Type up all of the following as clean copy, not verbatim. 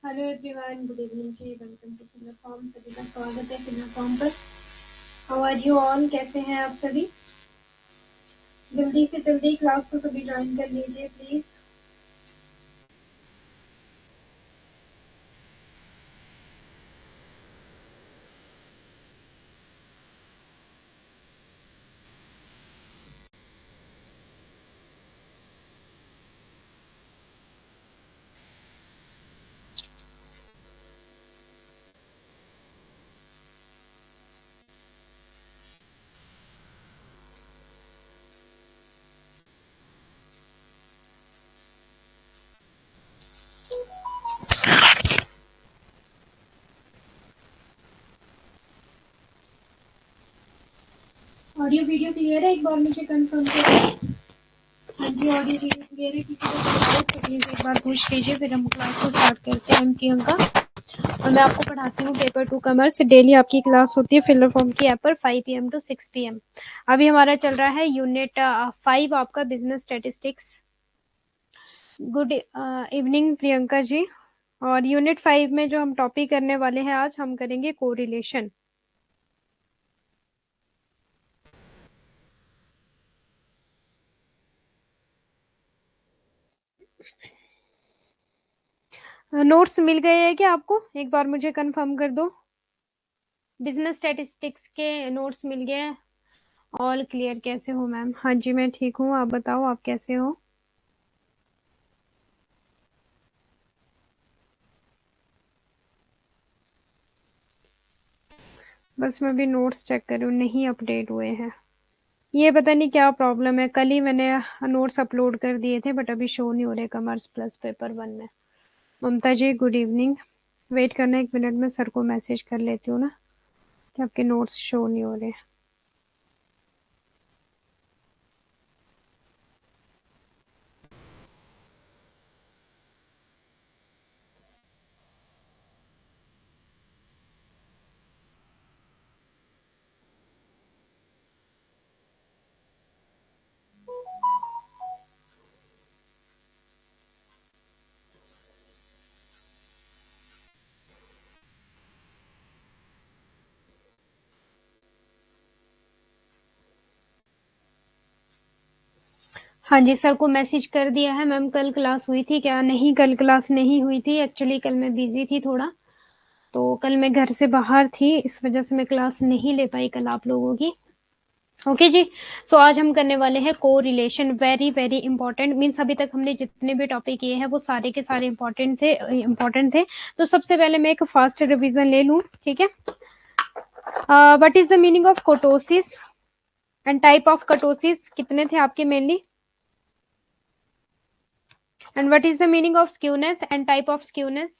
Hello everyone, good evening जी। Welcome to film form. सभी का स्वागत है फिल्म फॉर्म पर। How are you all? कैसे हैं आप सभी? जल्दी से जल्दी क्लास को सभी ज्वाइन कर लीजिए प्लीज। ऑडियो वीडियो क्लियर है? एक बार मुझे कंफर्म करें। हाँ जी, ऑडियो वीडियो क्लियर है। किसी को डाउट तो प्लीज एक बार पूछ लीजिए, फिर हम क्लास को स्टार्ट करते हैं। प्रियंका और मैं आपको पढ़ाती हूँ पेपर 2 कॉमर्स। डेली आपकी क्लास होती है फिल्म फॉर्म की ऐप पर 5 PM to 6 PM। अभी हमारा चल रहा है यूनिट 5 आपका business statistics. Good evening Priyanka ji. और यूनिट 5 में जो हम टॉपिक करने वाले हैं आज, हम करेंगे कोरिलेशन। नोट्स मिल गए हैं क्या आपको? एक बार मुझे कंफर्म कर दो। बिजनेस स्टैटिस्टिक्स के नोट्स मिल गए? All clear. कैसे हो मैम? हाँ जी मैं ठीक हूँ, आप बताओ आप कैसे हो? बस मैं भी नोट्स चेक कर रही हूँ, नहीं अपडेट हुए हैं। ये पता नहीं क्या प्रॉब्लम है। कल ही मैंने नोट्स अपलोड कर दिए थे बट अभी शो नहीं हो रहे कॉमर्स प्लस पेपर 1 में। ममता जी गुड इवनिंग। वेट करना एक मिनट, में सर को मैसेज कर लेती हूँ ना कि आपके नोट्स शो नहीं हो रहे। हाँ जी, सर को मैसेज कर दिया है। मैम कल क्लास हुई थी क्या? नहीं, कल क्लास नहीं हुई थी। एक्चुअली कल मैं बिजी थी थोड़ा, तो कल मैं घर से बाहर थी, इस वजह से मैं क्लास नहीं ले पाई कल आप लोगों की। ओके जी। सो आज हम करने वाले हैं को relation. Very very important. Means अभी तक हमने जितने भी टॉपिक किए हैं वो सारे के सारे इंपॉर्टेंट थे। तो सबसे पहले मैं एक फास्ट रिवीजन ले लूं, ठीक है? What is the meaning of kurtosis and type of kurtosis? कितने थे आपके mainly? And what is the meaning of skewness and type of skewness?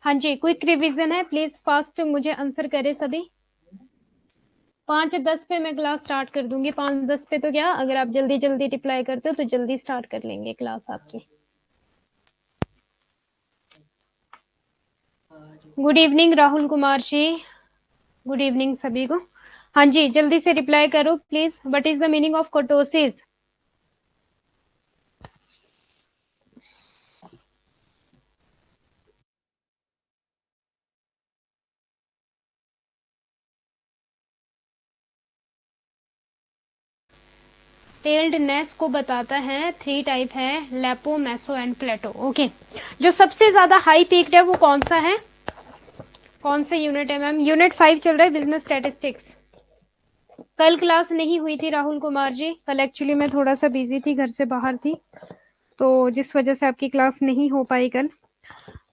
हाँ जी, क्विक रिवीजन है, प्लीज फास्ट मुझे आंसर करे सभी। 5:10 पे मैं क्लास स्टार्ट कर दूंगी। 5:10 पे तो क्या, अगर आप जल्दी जल्दी रिप्लाई करते हो तो जल्दी स्टार्ट कर लेंगे क्लास आपकी। Good evening Rahul Kumar ji. Good evening सभी को। हाँ जी, जल्दी से रिप्लाई करो please. What is the meaning of kurtosis? Tailedness को बताता है। 3 टाइप है, लेपो, मेसो एंड प्लेटो। ओके, जो सबसे ज्यादा हाई पीक्ड है वो कौन सा है? कौन सा यूनिट है मैम? यूनिट 5 चल रहा है बिजनेस स्टैटिस्टिक्स। कल क्लास नहीं हुई थी राहुल कुमार जी। कल एक्चुअली मैं थोड़ा सा बिजी थी, घर से बाहर थी, तो जिस वजह से आपकी क्लास नहीं हो पाई कल।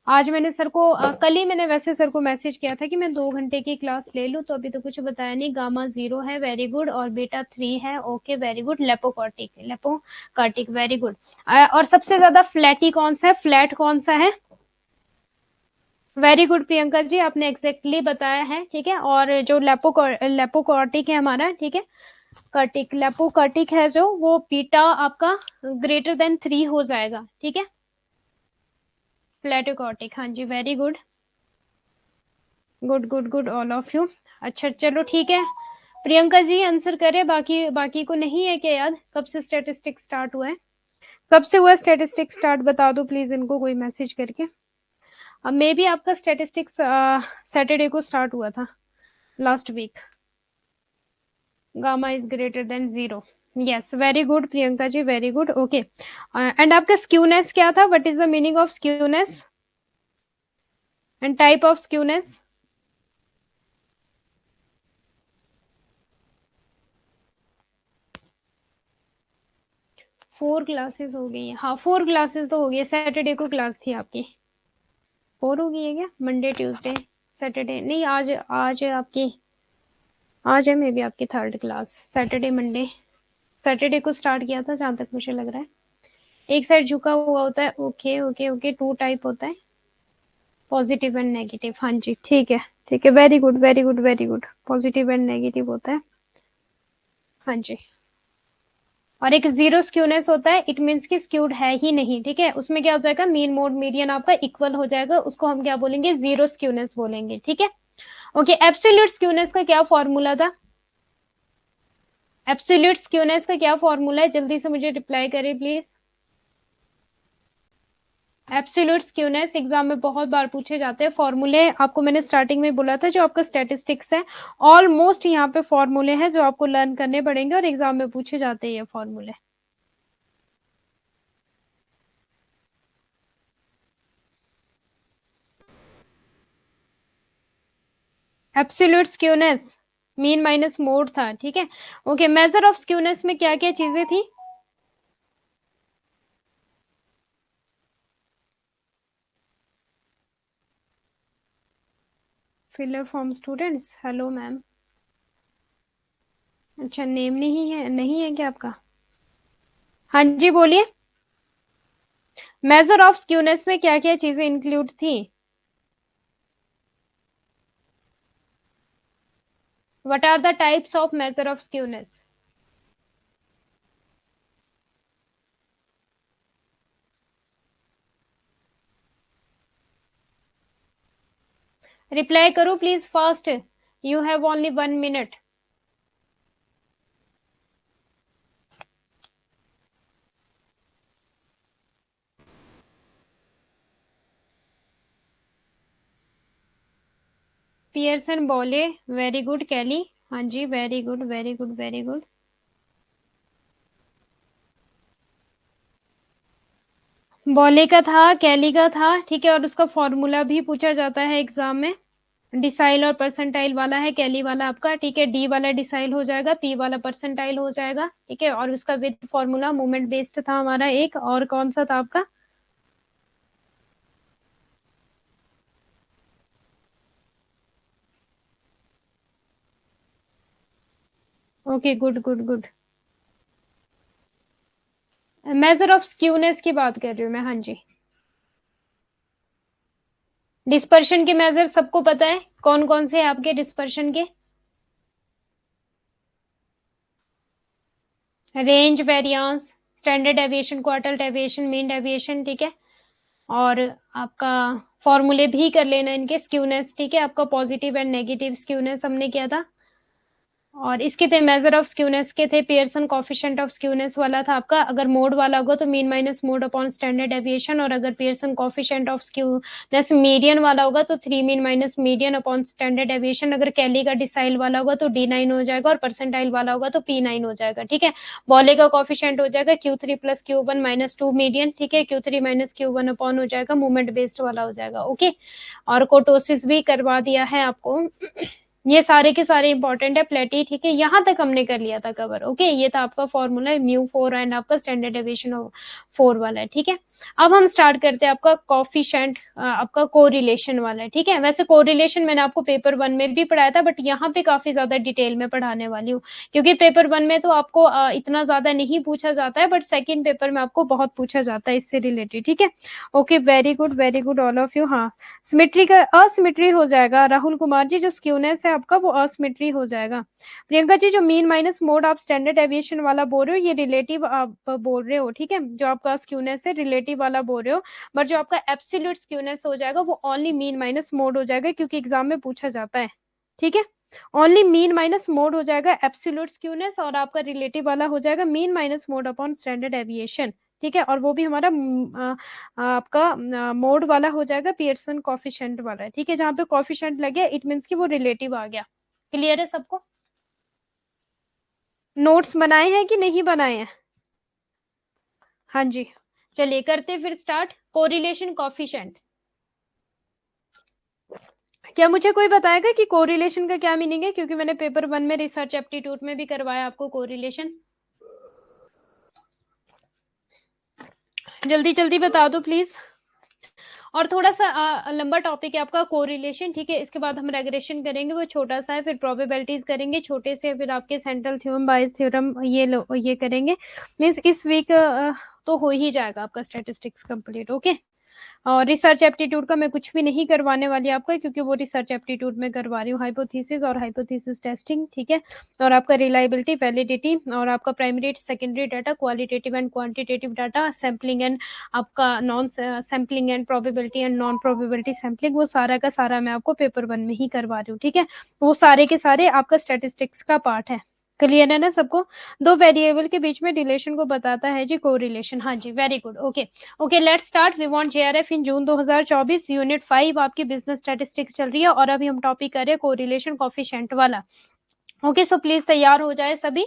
आज मैंने सर को कल ही मैंने वैसे सर को मैसेज किया था कि मैं 2 घंटे की क्लास ले लूं, तो अभी तो कुछ बताया नहीं। गामा 0 है, वेरी गुड। और बीटा 3 है, okay very good. Leptokurtic very good. और सबसे ज्यादा फ्लैटी कौन सा है? फ्लैट कौन सा है? वेरी गुड प्रियंका जी, आपने एग्जैक्टली बताया है, ठीक है। और जो लेपोकॉर्टिक है हमारा, ठीक है, कर्टिक लेपोकर्टिक है जो, वो बीटा आपका ग्रेटर देन 3 हो जाएगा, ठीक है। प्लेटोकॉर्टिक, हाँ जी very good. Good good good all of you. अच्छा चलो ठीक है, प्रियंका जी आंसर करे। बाकी बाकी को नहीं है क्या याद कब से स्टैटिस्टिक्स स्टार्ट हुआ है? कब से हुआ स्टैटिस्टिक्स स्टार्ट, बता दो प्लीज इनको कोई मैसेज करके। अब मे बी आपका स्टैटिस्टिक्स सैटरडे को स्टार्ट हुआ था, last week. Gamma is greater than 0। Yes, very good Priyanka ji, very good. Okay, and आपका स्क्यूनेस क्या था, what is the meaning of skewness and type of skewness? 4 classes हो गई है, हाँ 4 क्लासेस तो हो गई है, सैटरडे को क्लास थी आपकी। 4 हो गई है क्या? मंडे ट्यूसडे सैटरडे नहीं, आज आज आपकी, आज है मे बी आपकी 3rd class, Saturday Monday, Saturday को स्टार्ट किया था जहां तक मुझे लग रहा है। एक साइड झुका हुआ होता है, ओके ओके ओके, 2 टाइप होता है, पॉजिटिव एंड नेगेटिव, हाँ जी ठीक है, ठीक है, very good very good very good, positive and negative होता है, हाँ जी। और एक जीरो स्क्यूनेस होता है, इट मीन्स कि स्क्यूड है ही नहीं, ठीक है, उसमें क्या हो जाएगा, मीन मोड मीडियन आपका इक्वल हो जाएगा, उसको हम क्या बोलेंगे, जीरो स्क्यूनेस बोलेंगे, ठीक है। ओके, एब्सोल्यूट स्क्यूनेस का क्या फॉर्मूला था? एब्सोल्यूट स्क्यूनेस का क्या फॉर्मूला है, जल्दी से मुझे रिप्लाई करें प्लीज। एब्सोल्यूट स्क्यूनेस एग्जाम में बहुत बार पूछे जाते हैं फॉर्मूले, आपको मैंने स्टार्टिंग में बोला था, जो आपका स्टैटिस्टिक्स है ऑलमोस्ट यहाँ पे फॉर्मूले हैं जो आपको लर्न करने पड़ेंगे और एग्जाम में पूछे जाते हैं ये फॉर्मूले। Absolute skewness mean minus mode था, ठीक है। ओके, मेजर ऑफ स्क्यूनेस में क्या क्या चीजें थी? Filler form students, hello ma'am. अच्छा, नेम नहीं है, नहीं है क्या आपका? हाँ जी बोलिए। मेजर ऑफ स्क्यूनेस में क्या क्या चीजें इंक्लूड थी? What are the types of measure of skewness? Reply करो please fast, you have only 1 minute. Pearson Bowley, very good Kelly, हाँ जी very good very good very good. Bowley का था, कैली का था, ठीक है, और उसका फॉर्मूला भी पूछा जाता है एग्जाम में। डिसाइल और परसेंटाइल वाला है कैली वाला आपका, ठीक है, डी वाला डिसाइल हो जाएगा, पी वाला परसेंटाइल हो जाएगा, ठीक है, और उसका विद फॉर्मूला मूवमेंट बेस्ड था हमारा एक, और कौन सा था आपका? Okay, good good good. Major of skewness की बात कर रही हूँ मैं, हाँ जी। डिस्पर्शन के मेजर सबको पता है, कौन कौन से हैं आपके डिस्पर्शन के? Range, variance, standard deviation, quartile deviation, mean deviation, ठीक है, और आपका फॉर्मूले भी कर लेना इनके, स्क्यूनेस, ठीक है, आपका पॉजिटिव एंड नेगेटिव स्क्यूनेस हमने किया था, और इसके थे मेजर ऑफ स्क्यूनेस के थे, पियर्सन कोफिशिएंट ऑफ स्क्यूनेस वाला था आपका, अगर मोड वाला होगा तो mean minus mode upon standard deviation, और अगर Pearson coefficient of skewness median वाला होगा तो 3 mean minus median upon standard deviation, अगर कैली का डिसाइल वाला होगा तो D9 हो जाएगा, और परसेंटाइल वाला होगा तो P9 हो जाएगा, ठीक है। बॉले का कोफिशिएंट हो जाएगा Q3 plus Q1 minus 2 median, ठीक है, Q3 माइनस Q1 अपॉन हो जाएगा मूवमेंट बेस्ड वाला हो जाएगा, ओके। और कोटोसिस भी करवा दिया है आपको, ये सारे के सारे इंपॉर्टेंट है, प्लेटी, ठीक है, यहाँ तक हमने कर लिया था कवर, ओके, ये था आपका फॉर्मूला μ4 एंड आपका स्टैंडर्ड डेविएशन 4 वाला है, ठीक है। अब हम स्टार्ट करते हैं आपका कॉफिशेंट, आपका कोरिलेशन वाला है, ठीक है। वैसे कोरिलेशन मैंने आपको पेपर 1 में भी पढ़ाया था, बट यहाँ पे काफी ज्यादा डिटेल में पढ़ाने वाली हूँ, क्योंकि पेपर 1 में तो आपको इतना ज्यादा नहीं पूछा जाता है, बट सेकेंड पेपर में आपको बहुत पूछा जाता है इससे रिलेटेड, ठीक है। Okay, very good all of you. हाँ, सिमेट्री का असिमेट्री हो जाएगा राहुल कुमार जी, जो स्क्यूनेस है आपका वो असिमेट्री हो जाएगा। प्रियंका जी, जो मीन माइनस मोड आप स्टैंडर्ड एविएशन वाला बोल रहे हो, ये रिलेटिव आप बोल रहे हो, ठीक है, जो आपका स्क्यूनेस है रिलेटिव वाला बोल रहे हो, बट जो आपका एब्सोल्यूट स्क्यूनेस हो जाएगा वो ओनली मीन माइनस मोड हो जाएगा, क्योंकि एग्जाम में पूछा जाता है, ठीक है। ओनली मीन माइनस मोड हो जाएगा एब्सोल्यूट स्क्यूनेस, और आपका रिलेटिव वाला हो जाएगा mean minus mode upon standard aviation, ठीक है, और वो भी हमारा आपका मोड वाला हो जाएगा, पियर्सन कॉफिशिएंट वाला है। ठीक है, जहाँ पे कॉफिशिएंट लगे इट मीन्स कि वो रिलेटिव आ गया। क्लियर है सबको? नोट्स बनाए हैं कि नहीं बनाए हैं? हाँ जी, चलिए करते फिर स्टार्ट। कोरिलेशन कॉफिशिएंट, क्या मुझे कोई बताएगा कि कोरिलेशन का क्या मीनिंग है? क्योंकि मैंने पेपर 1 में रिसर्च एप्टीट्यूड में भी करवाया आपको कोरिलेशन। जल्दी जल्दी बता दो प्लीज। और थोड़ा सा लंबा टॉपिक है आपका कोरिलेशन। ठीक है, इसके बाद हम रेग्रेशन करेंगे, वो छोटा सा है, फिर प्रोबेबिलिटीज करेंगे छोटे से, फिर आपके सेंट्रल थ्योरम, बायस थ्योरम, ये करेंगे। मीन्स इस वीक तो हो ही जाएगा आपका स्टैटिस्टिक्स कंप्लीट। ओके, और रिसर्च एप्टीट्यूड का मैं कुछ भी नहीं करवाने वाली आपका, क्योंकि वो रिसर्च एप्टीट्यूड में करवा रही हूँ, हाइपोथेसिस और हाइपोथेसिस टेस्टिंग। ठीक है, और आपका रिलायबिलिटी, वैलिडिटी, और आपका primary secondary data, qualitative and quantitative data, sampling and आपका non sampling and probability and non probability sampling, वो सारा का सारा मैं आपको पेपर 1 में ही करवा रही हूँ। ठीक है, वो सारे के सारे आपका स्टैटिस्टिक्स का पार्ट है। क्लियर है ना सबको? दो वेरिएबल के बीच में रिलेशन को बताता है जी कोरिलेशन। हाँ जी, very good. Okay okay, let's start. We want JRF in June 2024, unit 5 आपकी बिजनेस स्टैटिस्टिक्स चल रही है, और अभी हम टॉपिक कर रहे हैं कोरिलेशन कॉफिशिएंट वाला। ओके, सो प्लीज तैयार हो जाए सभी,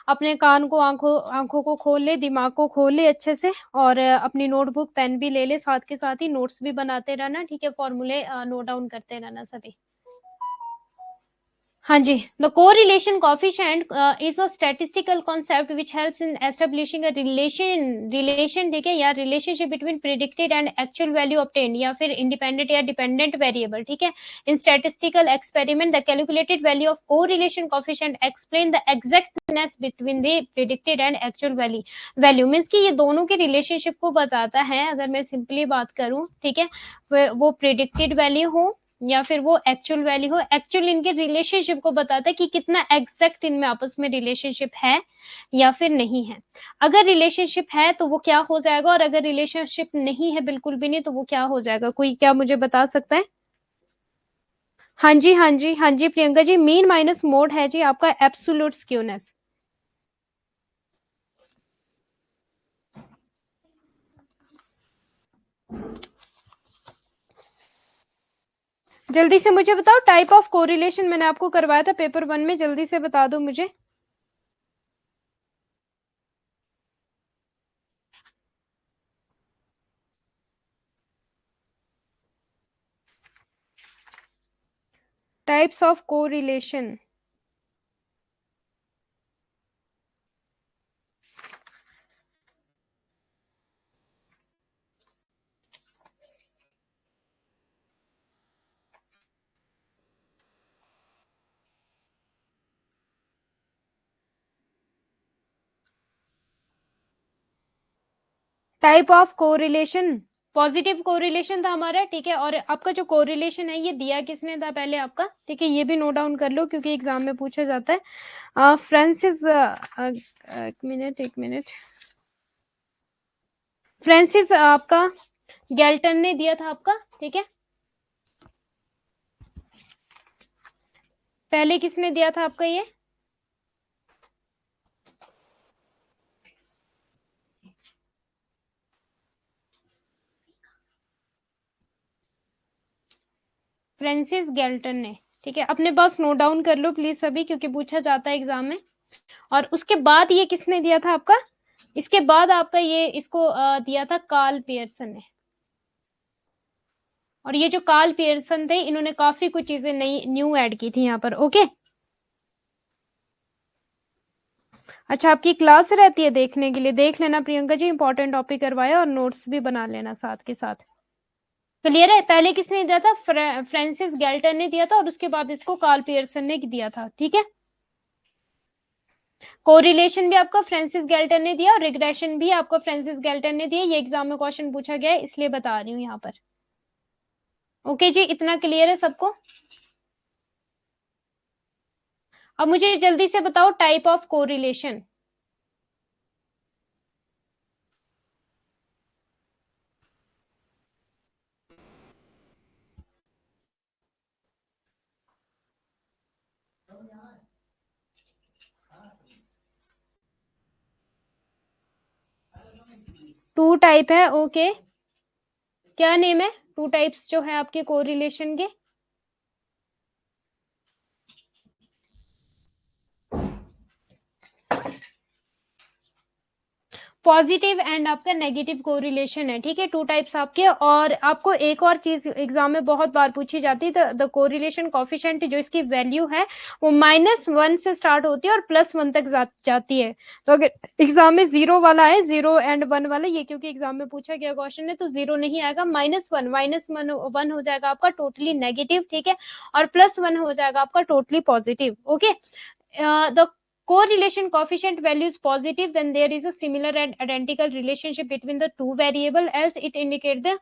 अपने कान को, आंखों को खोल ले, दिमाग को खोल ले अच्छे से, और अपनी नोटबुक पेन भी ले ले, साथ के साथ ही नोट्स भी बनाते रहना। ठीक है, फॉर्मूले नोट डाउन करते रहना सभी। हाँ जी, the correlation coefficient is a statistical concept which helps in establishing a relation ठीक है, या relationship between predicted and actual value obtained, या फिर इंडिपेंडेंट या डिपेंडेंट वेरिएबल। ठीक है, in statistical experiment the calculated value of correlation coefficient explain the exactness between the predicted and actual value means कि ये दोनों के रिलेशनशिप को बताता है। अगर मैं सिंपली बात करूं, ठीक है, वो प्रिडिक्टेड वैल्यू हो या फिर वो एक्चुअल वैल्यू हो, एक्चुअल इनके रिलेशनशिप को बताता है कि कितना एग्जैक्ट इनमें आपस में रिलेशनशिप है या फिर नहीं है। अगर रिलेशनशिप है तो वो क्या हो जाएगा, और अगर रिलेशनशिप नहीं है बिल्कुल भी नहीं, तो वो क्या हो जाएगा? कोई क्या मुझे बता सकता है? हाँ जी, हाँ जी, हाँ जी Priyanka ji, mean minus mode है जी आपका एब्सोल्यूट स्क्यूनेस। जल्दी से मुझे बताओ, टाइप ऑफ कोरिलेशन मैंने आपको करवाया था पेपर 1 में, जल्दी से बता दो मुझे। Types of correlation. Type of correlation, positive correlation था हमारा। ठीक है, और आपका जो कोरिलेशन है ये दिया किसने था पहले आपका? ठीक है, ये भी नोट डाउन कर लो क्योंकि एग्जाम में पूछा जाता है। फ्रांसिस, एक मिनट, फ्रांसिस आपका गैल्टन ने दिया था आपका। ठीक है, पहले किसने दिया था आपका ये? फ्रांसिस गैल्टन ने। ठीक है, अपने पास नोट डाउन कर लो प्लीज सभी, क्योंकि पूछा जाता है एग्जाम में। और उसके बाद ये किसने दिया था आपका? इसके बाद आपका ये इसको दिया था कार्ल पियर्सन ने। और ये जो कार्ल पियर्सन थे, इन्होंने काफी कुछ चीजें नई न्यू ऐड की थी यहाँ पर। ओके, अच्छा आपकी क्लास रहती है देखने के लिए? देख लेना प्रियंका जी, इंपॉर्टेंट टॉपिक करवाया, और नोट्स भी बना लेना साथ के साथ। क्लियर है? पहले किसने दिया था? फ्रांसिस गैल्टन ने दिया था, और उसके बाद इसको कार्ल पियर्सन ने दिया था। ठीक है, कोरिलेशन भी आपका फ्रांसिस गैल्टन ने दिया, और रिग्रेशन भी आपको फ्रांसिस गैल्टन ने दिया। ये एग्जाम में क्वेश्चन पूछा गया है, इसलिए बता रही हूँ यहाँ पर। ओके जी, इतना क्लियर है सबको? अब मुझे जल्दी से बताओ type of correlation. Two type है, ओके। क्या नेम है टू टाइप्स जो है आपके कोरिलेशन के? पॉजिटिव एंड आपका नेगेटिव कोरिलेशन है, ठीक है, टू टाइप्स आपके। और आपको एक और चीज एग्जाम में बहुत बार पूछी जाती है, द कोरिलेशन कोफिशिएंट जो इसकी वैल्यू है वो -1 से स्टार्ट होती है और +1 तक जाती है। तो अगर एग्जाम में 0 वाला है, 0 एंड 1 वाला, ये क्योंकि एग्जाम में पूछा गया क्वेश्चन है तो 0 नहीं आएगा, -1 हो जाएगा आपका टोटली नेगेटिव, ठीक है, और +1 हो जाएगा आपका totally positive, okay. The correlation coefficient value is positive, then there is a similar and identical relationship between the two variable, else it indicate the,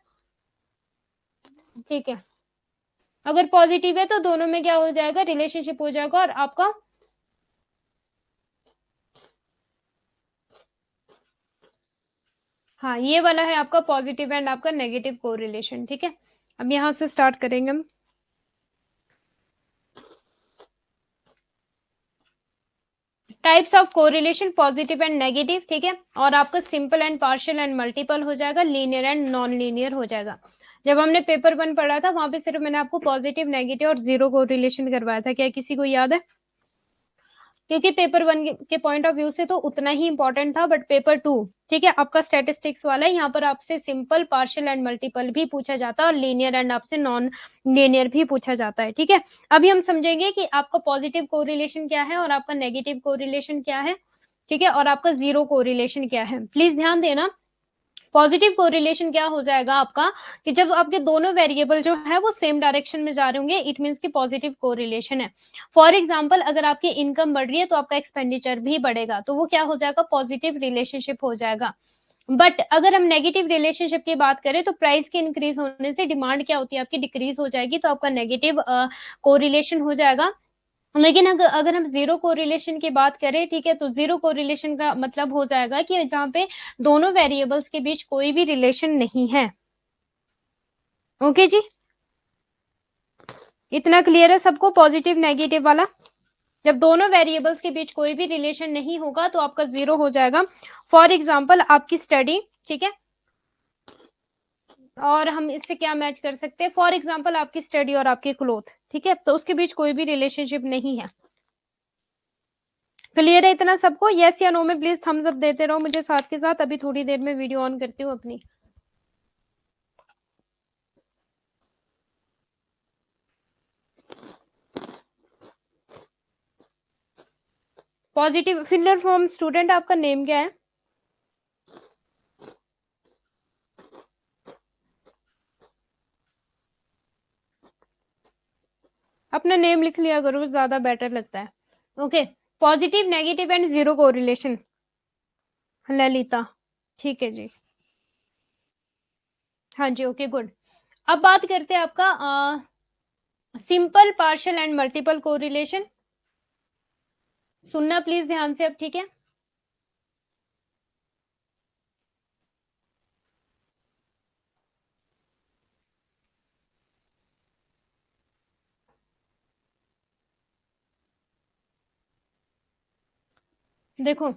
ठीक है, अगर पॉजिटिव है तो दोनों में क्या हो जाएगा, रिलेशनशिप हो जाएगा। और आपका हाँ ये वाला है आपका पॉजिटिव एंड आपका नेगेटिव कोरिलेशन, ठीक है। अब यहां से स्टार्ट करेंगे हम। Types of correlation positive and negative, ठीक है, और आपका simple and partial and multiple हो जाएगा, लीनियर एंड नॉन लीनियर हो जाएगा। जब हमने पेपर 1 पढ़ा था वहां पे सिर्फ मैंने आपको पॉजिटिव, नेगेटिव और जीरो कोरिलेशन करवाया था, क्या किसी को याद है? क्योंकि पेपर 1 के पॉइंट ऑफ व्यू से तो उतना ही इंपॉर्टेंट था, बट पेपर 2, ठीक है, आपका स्टैटिस्टिक्स वाला है, यहाँ पर आपसे सिंपल, पार्शियल एंड मल्टीपल भी पूछा जाता है और लीनियर एंड आपसे नॉन लीनियर भी पूछा जाता है, ठीक है। अभी हम समझेंगे कि आपका पॉजिटिव कोरिलेशन क्या है और आपका नेगेटिव कोरिलेशन क्या है, ठीक है, और आपका जीरो कोरिलेशन क्या है। प्लीज ध्यान देना। पॉजिटिव कोरिलेशन क्या हो जाएगा आपका, कि जब आपके दोनों वेरिएबल जो है वो सेम डायरेक्शन में जा रहे होंगे, इट मींस कि पॉजिटिव कोरिलेशन है। फॉर एग्जांपल अगर आपकी इनकम बढ़ रही है तो आपका एक्सपेंडिचर भी बढ़ेगा, तो वो क्या हो जाएगा, पॉजिटिव रिलेशनशिप हो जाएगा। बट अगर हम नेगेटिव रिलेशनशिप की बात करें तो प्राइस के इंक्रीज होने से डिमांड क्या होती है आपकी, डिक्रीज हो जाएगी, तो आपका नेगेटिव कोरिलेशन हो जाएगा। लेकिन अगर हम जीरो कोरिलेशन की बात करें, ठीक है, तो जीरो कोरिलेशन का मतलब हो जाएगा कि जहां पे दोनों वेरिएबल्स के बीच कोई भी रिलेशन नहीं है। ओके जी, इतना क्लियर है सबको, पॉजिटिव नेगेटिव वाला? जब दोनों वेरिएबल्स के बीच कोई भी रिलेशन नहीं होगा तो आपका जीरो हो जाएगा। फॉर एग्जाम्पल आपकी स्टडी, ठीक है, और हम इससे क्या मैच कर सकते हैं, फॉर एग्जाम्पल आपकी स्टडी और आपके क्लोथ, ठीक है, तो उसके बीच कोई भी रिलेशनशिप नहीं है। क्लियर है इतना सबको? यस या नो में प्लीज थम्स अप देते रहो मुझे साथ के साथ। अभी थोड़ी देर में वीडियो ऑन करती हूँ अपनी। पॉजिटिव फिलर फॉर्म स्टूडेंट, आपका नेम क्या है? अपना नेम लिख लिया करो, ज्यादा बेटर लगता है। Okay, positive, negative and zero correlation, Lalita, ठीक है जी, हाँ जी, ओके गुड। अब बात करते हैं आपका simple, partial and multiple correlation. सुनना प्लीज ध्यान से अब, ठीक है। देखो,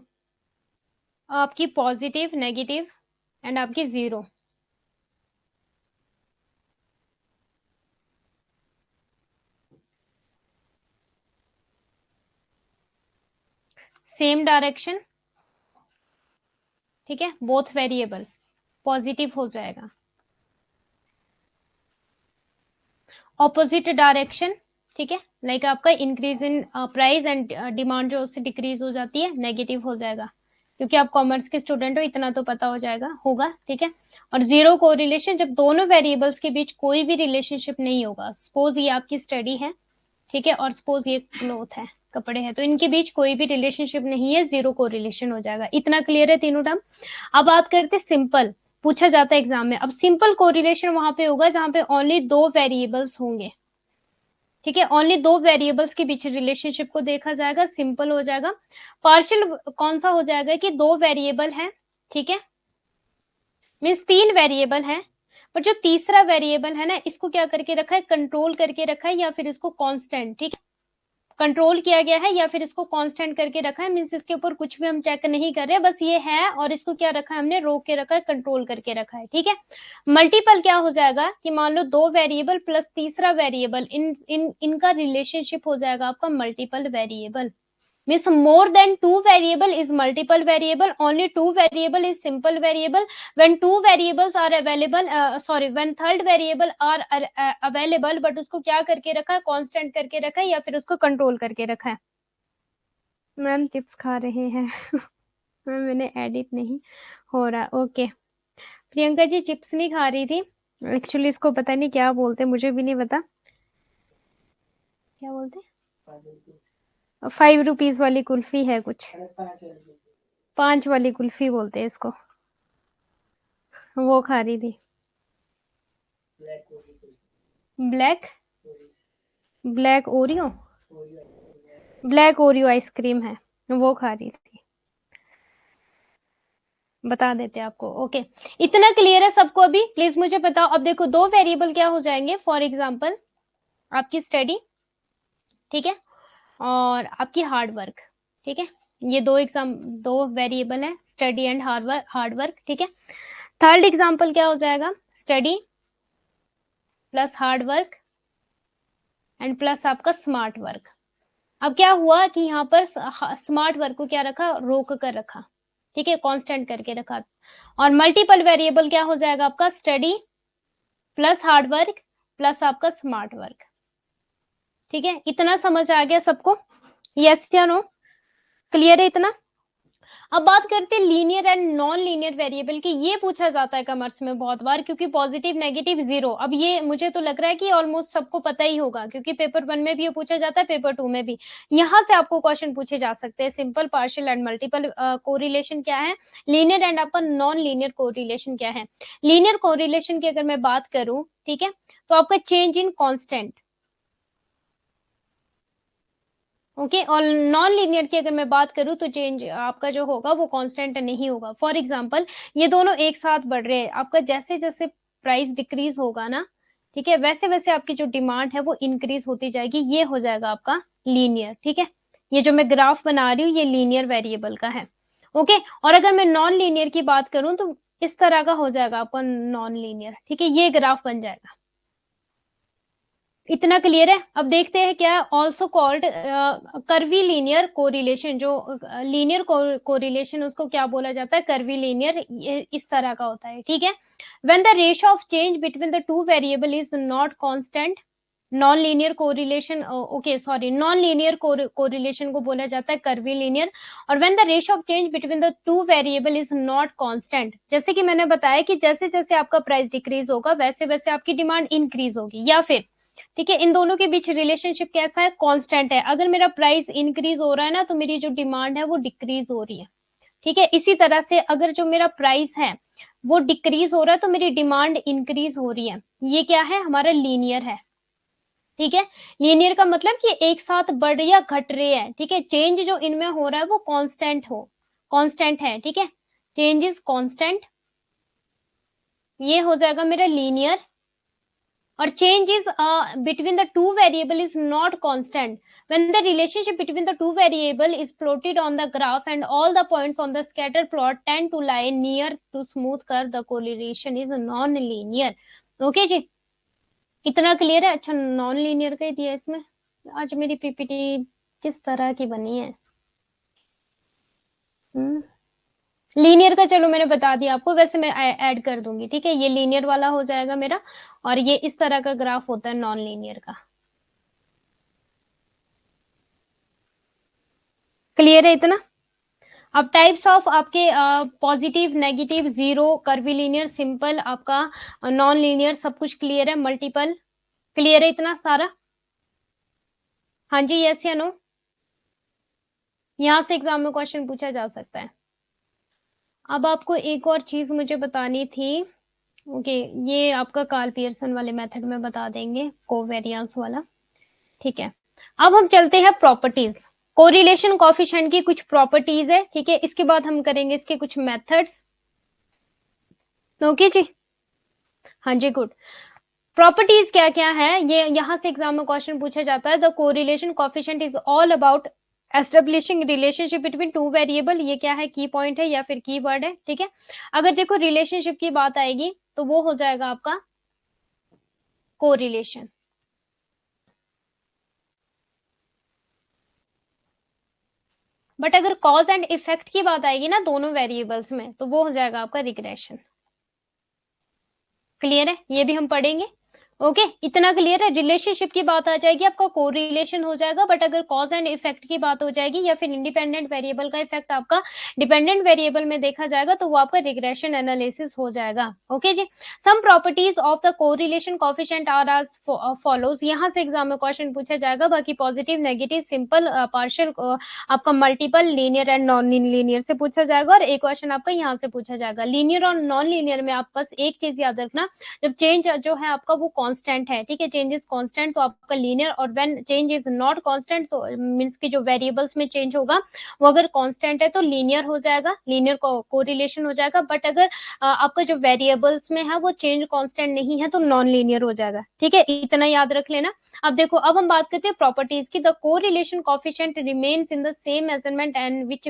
आपकी पॉजिटिव, नेगेटिव एंड आपकी जीरो, सेम डायरेक्शन, ठीक है, बोथ वेरिएबल पॉजिटिव हो जाएगा। ऑपोजिट डायरेक्शन, ठीक है, लाइक आपका increase in price and demand जो उससे डिक्रीज हो जाती है, नेगेटिव हो जाएगा। क्योंकि आप कॉमर्स के स्टूडेंट हो, इतना तो पता हो जाएगा होगा, ठीक है। और जीरो कोरिलेशन, जब दोनों वेरिएबल्स के बीच कोई भी रिलेशनशिप नहीं होगा, सपोज ये आपकी स्टडी है, ठीक है, और सपोज ये क्लोथ है, कपड़े हैं, तो इनके बीच कोई भी रिलेशनशिप नहीं है, जीरो कोरिलेशन हो जाएगा। इतना क्लियर है तीनों टर्म? अब बात करते हैं सिंपल, पूछा जाता है एग्जाम में। अब सिंपल कोरिलेशन वहां पे होगा जहां पे ओनली दो वेरिएबल्स होंगे, ठीक है, ओनली दो वेरिएबल्स के बीच रिलेशनशिप को देखा जाएगा, सिंपल हो जाएगा। पार्शियल कौन सा हो जाएगा, कि दो वेरिएबल है, ठीक है, मीन्स तीन वेरिएबल है, पर जो तीसरा वेरिएबल है ना, इसको क्या करके रखा है, कंट्रोल करके रखा है, या फिर इसको कांस्टेंट, ठीक है, कंट्रोल किया गया है या फिर इसको कांस्टेंट करके रखा है, मींस इसके ऊपर कुछ भी हम चेक नहीं कर रहे, बस ये है और इसको क्या रखा है हमने, रोक के रखा है, कंट्रोल करके रखा है, ठीक है। मल्टीपल क्या हो जाएगा कि मान लो दो वेरिएबल प्लस तीसरा वेरिएबल, इनका रिलेशनशिप हो जाएगा आपका multiple variable. Means more than two variable is multiple variable, only two variable is simple variable. When two variables are available, when third variable are available, but उसको क्या करके रखा है, constant करके रखा है या फिर उसको control करके रखा है। मैम चिप्स खा रहे हैं मैम मैंने एडिट नहीं हो रहा, ओके। प्रियंका जी चिप्स नहीं खा रही थी, एक्चुअली इसको पता नहीं क्या बोलते, मुझे भी नहीं पता क्या बोलते। 5 रुपीज वाली कुल्फी है कुछ, 5 वाली कुल्फी बोलते हैं इसको, वो खा रही थी। Black Oreo, black Oreo ice cream है, वो खा रही थी, बता देते आपको। ओके, इतना क्लियर है सबको अभी? प्लीज मुझे बताओ। अब देखो दो वेरिएबल क्या हो जाएंगे, फॉर एग्जांपल आपकी स्टडी, ठीक है, और आपकी हार्ड वर्क, ठीक है। ये दो वेरिएबल है, स्टडी एंड हार्ड वर्क, ठीक है। थर्ड एग्जांपल क्या हो जाएगा, study plus hard work and plus आपका स्मार्ट वर्क। अब क्या हुआ कि यहाँ पर स्मार्ट वर्क को क्या रखा, रोक कर रखा, ठीक है, कांस्टेंट करके रखा। और मल्टीपल वेरिएबल क्या हो जाएगा आपका, study plus hard work plus आपका स्मार्ट वर्क, ठीक है। इतना समझ आ गया सबको? यस या नो? क्लियर है इतना? अब बात करते हैं linear and non linear variable की। ये पूछा जाता है कॉमर्स में बहुत बार, क्योंकि पॉजिटिव नेगेटिव जीरो, अब ये मुझे तो लग रहा है कि ऑलमोस्ट सबको पता ही होगा, क्योंकि पेपर 1 में भी ये पूछा जाता है, पेपर 2 में भी। यहाँ से आपको क्वेश्चन पूछे जा सकते हैं, simple, partial and multiple correlation क्या है, लीनियर एंड आपका नॉन लीनियर कोरिलेशन क्या है। लीनियर कोरिलेशन की अगर मैं बात करूं, ठीक है, तो आपका चेंज इन कॉन्स्टेंट, ओके। और नॉन लीनियर की अगर मैं बात करूं तो चेंज आपका जो होगा वो कांस्टेंट नहीं होगा। फॉर एग्जांपल ये दोनों एक साथ बढ़ रहे हैं, आपका जैसे जैसे प्राइस डिक्रीज होगा ना, ठीक है, वैसे वैसे आपकी जो डिमांड है वो इंक्रीज होती जाएगी, ये हो जाएगा आपका लीनियर, ठीक है। ये जो मैं ग्राफ बना रही हूँ ये लीनियर वेरिएबल का है, ओके। और अगर मैं नॉन लीनियर की बात करूं तो इस तरह का हो जाएगा आपका नॉन लीनियर, ठीक है, ये ग्राफ बन जाएगा। इतना क्लियर है? अब देखते हैं क्या also called curvy linear correlation, जो लीनियर कोरिलेशन उसको क्या बोला जाता है, कर्वी लीनियर, इस तरह का होता है, ठीक है। When the ratio of change between the two variable is not constant, non linear correlation, okay sorry, non linear correlation को बोला जाता है कर्वी लीनियर। और when the ratio of change between the two variable is not constant, जैसे कि मैंने बताया कि जैसे जैसे आपका प्राइस डिक्रीज होगा वैसे वैसे आपकी डिमांड इंक्रीज होगी, या फिर, ठीक है, इन दोनों के बीच रिलेशनशिप कैसा है, कांस्टेंट है। अगर मेरा प्राइस इंक्रीज हो रहा है ना तो मेरी जो डिमांड है वो डिक्रीज हो रही है, ठीक है। इसी तरह से अगर जो मेरा प्राइस है वो डिक्रीज हो रहा है तो मेरी डिमांड इंक्रीज हो रही है, ये क्या है, हमारा लीनियर है, ठीक है। लीनियर का मतलब कि एक साथ बढ़ या घट रहे हैं, ठीक है, चेंज जो इनमें हो रहा है वो कांस्टेंट है, ठीक है, चेंज इज कांस्टेंट, ये हो जाएगा मेरा लीनियर। और change is between the two variable is not constant when the relationship between the two variable is plotted on the graph and all the points on the scatter plot tend to lie near to smooth curve, the correlation is non-linear। Okay जी, इतना clear है? अच्छा, non linear का ही दिया इसमें। आज मेरी PPT किस तरह की बनी है। लीनियर का चलो मैंने बता दिया आपको, वैसे मैं ऐड कर दूंगी, ठीक है, ये लीनियर वाला हो जाएगा मेरा, और ये इस तरह का ग्राफ होता है नॉन लीनियर का। क्लियर है इतना? अब टाइप्स ऑफ आपके positive, negative, zero, curvilinear, simple, आपका नॉन लीनियर, सब कुछ क्लियर है, मल्टीपल, क्लियर है इतना सारा? हाँ जी, यस या नो? यहां से एग्जाम में क्वेश्चन पूछा जा सकता है। अब आपको एक और चीज मुझे बतानी थी, ओके, ये आपका कार्ल पियर्सन वाले मेथड में बता देंगे, कोवेरियंस वाला, ठीक है। अब हम चलते हैं प्रॉपर्टीज, कोरिलेशन कोएफिशिएंट की कुछ प्रॉपर्टीज है, ठीक है, इसके बाद हम करेंगे इसके कुछ मेथड्स, ओके जी। हाँ जी, गुड। प्रॉपर्टीज क्या क्या है, ये यहाँ से एग्जाम में क्वेश्चन पूछा जाता है। The correlation coefficient is all about establishing relationship between two variable, ये क्या है, की पॉइंट है या फिर की वर्ड है, ठीक है। अगर देखो रिलेशनशिप की बात आएगी तो वो हो जाएगा आपका कोरिलेशन। बट अगर कॉज एंड इफेक्ट की बात आएगी ना दोनों वेरिएबल्स में, तो वो हो जाएगा आपका रिग्रेशन। क्लियर है, ये भी हम पढ़ेंगे। ओके इतना क्लियर है। रिलेशनशिप की बात आ जाएगी आपका कोरिलेशन हो जाएगा, बट अगर कॉज एंड इफेक्ट की बात हो जाएगी या फिर इंडिपेंडेंट वेरिएबल का इफेक्ट आपका डिपेंडेंट वेरिएबल में देखा जाएगा तो वो आपका रिग्रेशन एनालिसिस हो जाएगा। ओके जी। Some properties of the correlation coefficient are as follows, यहां से एग्जाम में क्वेश्चन पूछा जाएगा। बाकी पॉजिटिव, नेगेटिव, सिंपल, पार्शियल, आपका multiple, linear and non linear से पूछा जाएगा। और एक क्वेश्चन आपका यहाँ से पूछा जाएगा। लीनियर और नॉन लीनियर में आप बस एक चीज याद रखना, जब चेंज जो है आपका वो कांस्टेंट है, ठीक है, चेंज इज कांस्टेंट तो आपका लीनियर, और when change is not constant तो मींस की जो वेरिएबल्स में चेंज होगा वो अगर कांस्टेंट है तो लीनियर हो जाएगा, लीनियर कोरिलेशन हो जाएगा। बट अगर आपका जो वेरिएबल्स में है वो चेंज कांस्टेंट नहीं है तो नॉन लीनियर हो जाएगा, ठीक है, इतना याद रख लेना। अब देखो अब हम बात करते हैं प्रॉपर्टीज की। The correlation coefficient remains in the same measurement and which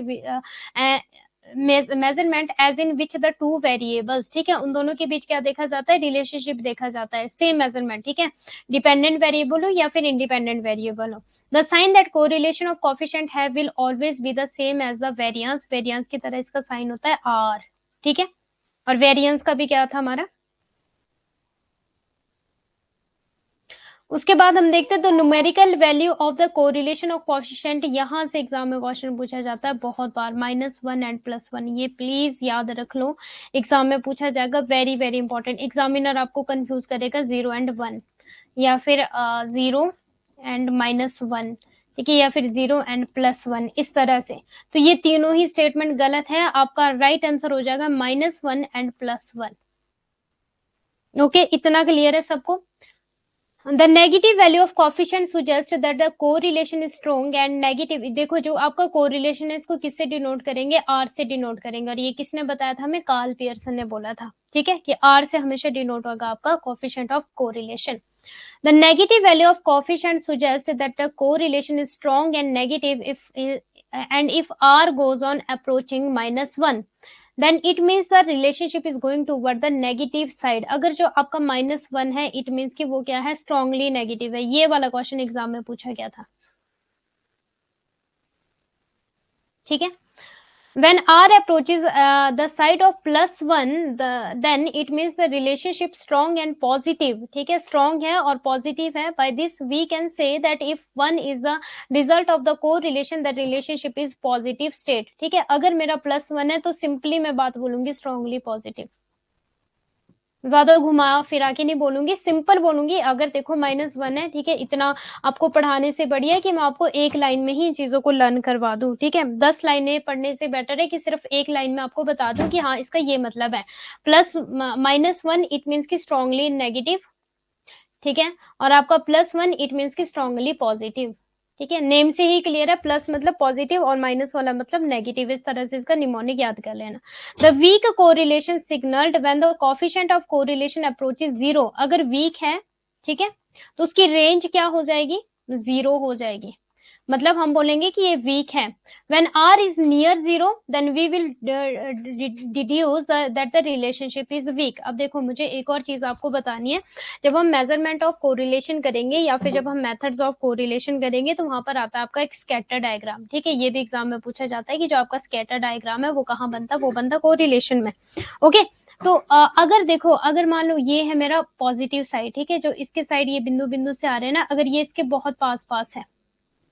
measurement as in which the two variables, ठीक है, उन दोनों के बीच क्या देखा जाता है, रिलेशनशिप देखा जाता है, सेम मेजरमेंट, ठीक है, डिपेंडेंट वेरिएबल हो या फिर इंडिपेंडेंट वेरिएबल हो। The sign that correlation of coefficient है will always be the same as the variance, variance की तरह इसका साइन होता है आर, ठीक है। और वेरिएंस का भी क्या था हमारा, उसके बाद हम देखते हैं तो numerical value of the correlation of coefficient, यहां से एग्जाम में क्वेश्चन पूछा जाता है बहुत बार, -1 एंड +1, ये प्लीज याद रख लो, एग्जाम में पूछा जाएगा, वेरी वेरी इंपॉर्टेंट। एग्जामिनर आपको कंफ्यूज करेगा 0 एंड 1 या फिर 0 एंड -1, ठीक है, या फिर 0 एंड +1, इस तरह से। तो ये तीनों ही स्टेटमेंट गलत है, आपका राइट आंसर हो जाएगा -1 एंड +1। ओके इतना क्लियर है सबको। The negative value of coefficient suggests that the correlation is strong and negative, देखो जो आपका correlation है इसको किससे डिनोट करेंगे, R से डिनोट करेंगे, और ये किसने बताया था हमें, कार्ल पियर्सन ने बोला था, ठीक है, कि R से हमेशा डिनोट होगा आपका coefficient of correlation. The negative value of coefficient suggests that the correlation is strong and negative if R goes on approaching -1, then it means the relationship is going toward the negative side. अगर जो आपका -1 है it means कि वो क्या है, strongly negative है। ये वाला क्वेश्चन एग्जाम में पूछा गया था, ठीक है। When R approaches the side of +1, then it means the relationship strong and positive, ठीक है, strong है और positive है। By this we can say that if 1 is the result of the correlation, the relationship is positive state, ठीक है। अगर मेरा +1 है तो सिंपली मैं बात बोलूंगी strongly positive, ज्यादा घुमा फिरा के नहीं बोलूंगी, सिंपल बोलूंगी। अगर देखो -1 है, ठीक है, इतना आपको पढ़ाने से बढ़िया है कि मैं आपको एक लाइन में ही चीजों को लर्न करवा दूं, ठीक है। 10 लाइनें पढ़ने से बेटर है कि सिर्फ एक लाइन में आपको बता दूं कि हाँ इसका ये मतलब है। -1 इट मीन्स की स्ट्रांगली नेगेटिव, ठीक है, और आपका +1 इट मीन्स की स्ट्रांगली पॉजिटिव, ठीक है। नेम से ही क्लियर है, प्लस मतलब पॉजिटिव और माइनस वाला मतलब नेगेटिव, इस तरह से इसका निमोनिक याद कर लेना। The weak correlation signalled when the coefficient of correlation approaches 0, अगर वीक है, ठीक है, तो उसकी रेंज क्या हो जाएगी, 0 हो जाएगी, मतलब हम बोलेंगे कि ये वीक है। When R is near 0 then we will deduce that the relationship is weak। अब देखो मुझे एक और चीज आपको बतानी है, जब हम मेजरमेंट ऑफ कोरिलेशन करेंगे या फिर जब हम मेथड्स ऑफ कोरिलेशन करेंगे तो वहां पर आता है आपका एक स्कैटर डायग्राम, ठीक है, ये भी एग्जाम में पूछा जाता है कि जो आपका स्कैटर डायग्राम है वो कहाँ बनता है, वो बनता कोरिलेशन में। ओके तो अगर देखो, अगर मान लो ये है मेरा पॉजिटिव साइड, ठीक है, जो इसके साइड ये बिंदु बिंदु से आ रहे हैं ना, अगर ये इसके बहुत पास पास है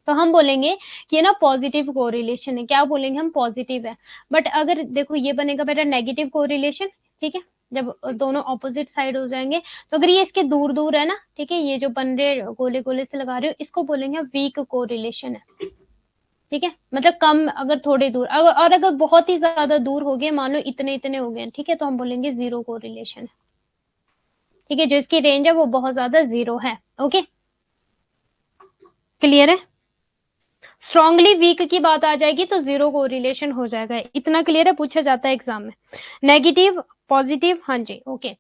तो हम बोलेंगे कि ना पॉजिटिव कोरिलेशन है, क्या बोलेंगे हम, पॉजिटिव है। बट अगर देखो ये बनेगा मेरा नेगेटिव कोरिलेशन, ठीक है, जब दोनों ऑपोजिट साइड हो जाएंगे। तो अगर ये इसके दूर दूर है ना, ठीक है, ये जो बन रहे गोले गोले से लगा रहे हो, इसको बोलेंगे वीक कोरिलेशन है, ठीक है, मतलब कम, अगर थोड़े दूर, और अगर बहुत ही ज्यादा दूर हो गए, मान लो इतने इतने हो गए, ठीक है, तो हम बोलेंगे 0 कोरिलेशन है, ठीक है, जो इसकी रेंज है वो बहुत ज्यादा 0 है। ओके क्लियर है। स्ट्रांगली वीक की बात आ जाएगी तो 0 कोरिलेशन हो जाएगा, इतना क्लियर है, पूछा जाता है एग्जाम में। नेगेटिव, पॉजिटिव, हाँ जी, okay.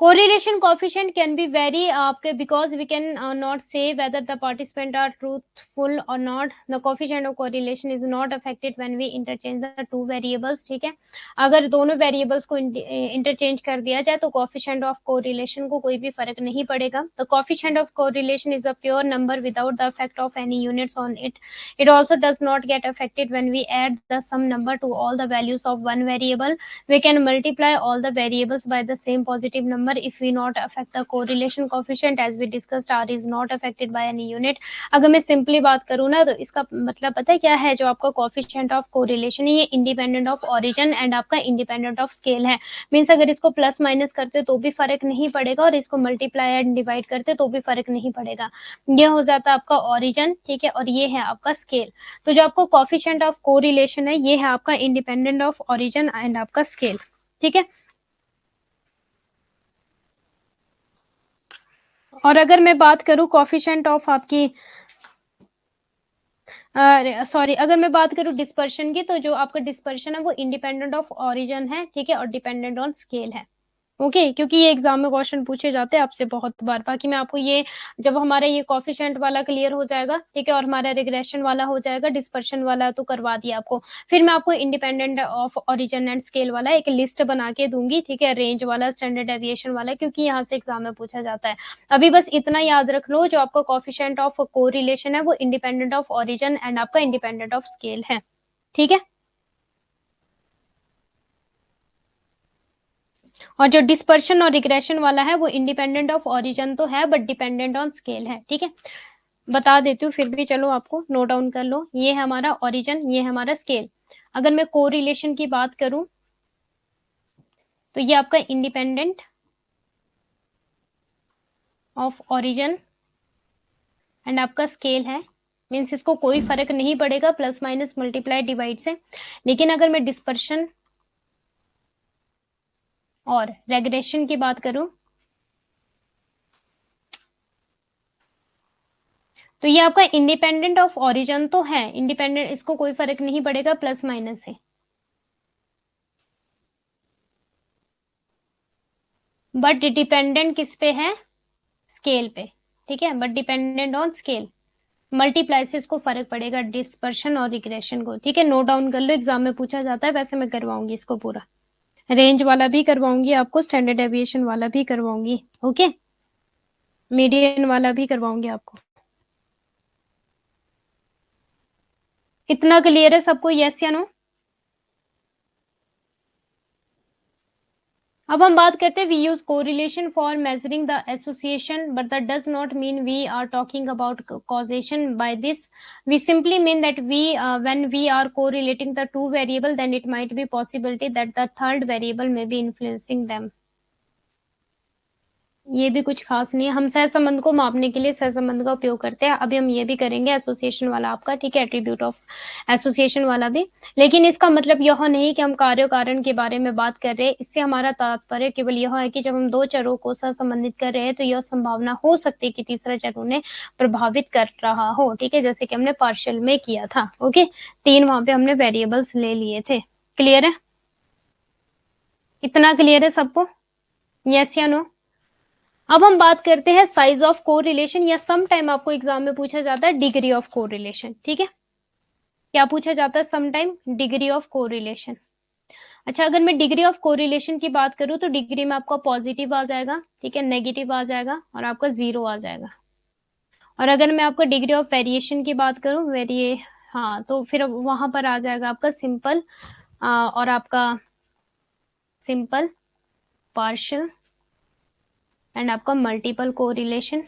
correlation coefficient can be vary आपके because we can not say whether the participant are truthful or not. The coefficient of correlation is not affected when we interchange the two variables. ठीक है, अगर दोनों variables को interchange कर दिया जाए तो coefficient of correlation को कोई भी फर्क नहीं पड़ेगा. The coefficient of correlation is a pure number without the effect of any units on it. It also does not get affected when we add the sum number to all the values of one variable. We can multiply all the variables by the same positive number if we not affect the correlation coefficient. As we discussed, r is not affected by any unit. अगर मैं simply बात करूँ ना तो इसका मतलब पता है क्या है, जो आपका कोफिशिएंट ऑफ कोरिलेशन है ये इंडिपेंडेंट ऑफ ओरिजिन एंड आपका इंडिपेंडेंट ऑफ स्केल है. मीन्स अगर इसको प्लस माइनस करते तो भी फर्क नहीं पड़ेगा और इसको मल्टीप्लाई एंड डिवाइड करते तो भी फर्क नहीं पड़ेगा. ये हो जाता है आपका ओरिजिन, ठीक है, और ये है आपका स्केल. तो जो आपको कोफिशिएंट ऑफ कोरिलेशन है ये है आपका इंडिपेंडेंट ऑफ ओरिजिन एंड आपका स्केल. ठीक है, और अगर मैं बात करूं कोफिशिएंट ऑफ आपकी सॉरी अगर मैं बात करूं डिस्पर्शन की, तो जो आपका डिस्पर्शन है वो इंडिपेंडेंट ऑफ ओरिजिन है, ठीक है, और डिपेंडेंट ऑन स्केल है. ओके क्योंकि ये एग्जाम में क्वेश्चन पूछे जाते हैं आपसे बहुत बार. बाकी मैं आपको ये जब हमारा ये कोफिशिएंट वाला क्लियर हो जाएगा, ठीक है, और हमारा रिग्रेशन वाला हो जाएगा, डिस्पर्शन वाला तो करवा दिया आपको, फिर मैं आपको independent of origin and scale वाला एक लिस्ट बना के दूंगी, ठीक है, रेंज वाला, स्टैंडर्ड डेविएशन वाला, क्योंकि यहाँ से एग्जाम में पूछा जाता है. अभी बस इतना याद रख लो, जो आपका कोफिशिएंट ऑफ कोरिलेशन है वो इंडिपेंडेंट ऑफ ओरिजिन एंड आपका इंडिपेंडेंट ऑफ स्केल है. ठीक है, और जो डिस्पर्शन और रिग्रेशन वाला है वो इंडिपेंडेंट ऑफ ओरिजिन तो है बट डिपेंडेंट ऑन स्केल है. ठीक है, बता देती हूँ फिर भी, चलो आपको नोट डाउन कर लो. ये है हमारा ओरिजिन, ये है हमारा स्केल. अगर मैं कोरिलेशन की बात करूं तो ये आपका इंडिपेंडेंट ऑफ ओरिजिन एंड आपका स्केल है. मीन्स इसको कोई फर्क नहीं पड़ेगा प्लस माइनस मल्टीप्लाई डिवाइड से. लेकिन अगर मैं डिस्पर्शन और रेग्रेशन की बात करूं तो ये आपका इंडिपेंडेंट ऑफ ओरिजिन तो है, इंडिपेंडेंट, इसको कोई फर्क नहीं पड़ेगा प्लस माइनस से, बट डिपेंडेंट किस पे है, स्केल पे. ठीक है, but dependent on scale, multiply से इसको फर्क पड़ेगा डिस्पर्शन और रिग्रेशन को. ठीक है, नोट डाउन कर लो, एग्जाम में पूछा जाता है. वैसे मैं करवाऊंगी इसको पूरा, रेंज वाला भी करवाऊंगी आपको, स्टैंडर्ड डेविएशन वाला भी करवाऊंगी, ओके, मीडियन वाला भी करवाऊंगी आपको. इतना क्लियर है सबको, यस या नो? अब हम बात करते हैं, we use correlation for measuring the association but that does not mean we are talking about causation. By this we simply mean that when we are correlating the two variable, then it might be possibility that the third variable may be influencing them. ये भी कुछ खास नहीं है, हम सहसंबंध को मापने के लिए सहसंबंध का उपयोग करते हैं. अभी हम ये भी करेंगे एसोसिएशन वाला आपका, ठीक है, एट्रीब्यूट ऑफ एसोसिएशन वाला भी. लेकिन इसका मतलब यह नहीं कि हम कार्य कारण के बारे में बात कर रहे हैं. इससे हमारा तात्पर्य केवल यह है कि जब हम दो चरों को सहसंबंधित कर रहे हैं तो यह संभावना हो सकती है कि तीसरा चर उन्हें प्रभावित कर रहा हो. ठीक है, जैसे कि हमने पार्शियल में किया था. ओके, 3 वहां पे हमने वेरिएबल्स ले लिए थे. क्लियर है, इतना क्लियर है सबको, यस या नो? अब हम बात करते हैं साइज ऑफ कोरिलेशन, या सम टाइम आपको एग्जाम में पूछा जाता है डिग्री ऑफ कोरिलेशन. ठीक है, क्या पूछा जाता है some time? Degree of correlation. अच्छा, अगर मैं डिग्री ऑफ कोरिलेशन की बात करूं तो डिग्री में आपका पॉजिटिव आ जाएगा, ठीक है, नेगेटिव आ जाएगा और आपका 0 आ जाएगा. और अगर मैं आपको डिग्री ऑफ वेरिएशन की बात करूं, हाँ, तो फिर वहां पर आ जाएगा आपका सिंपल और आपका सिंपल, पार्शियल एंड आपका मल्टीपल कोरिलेशन.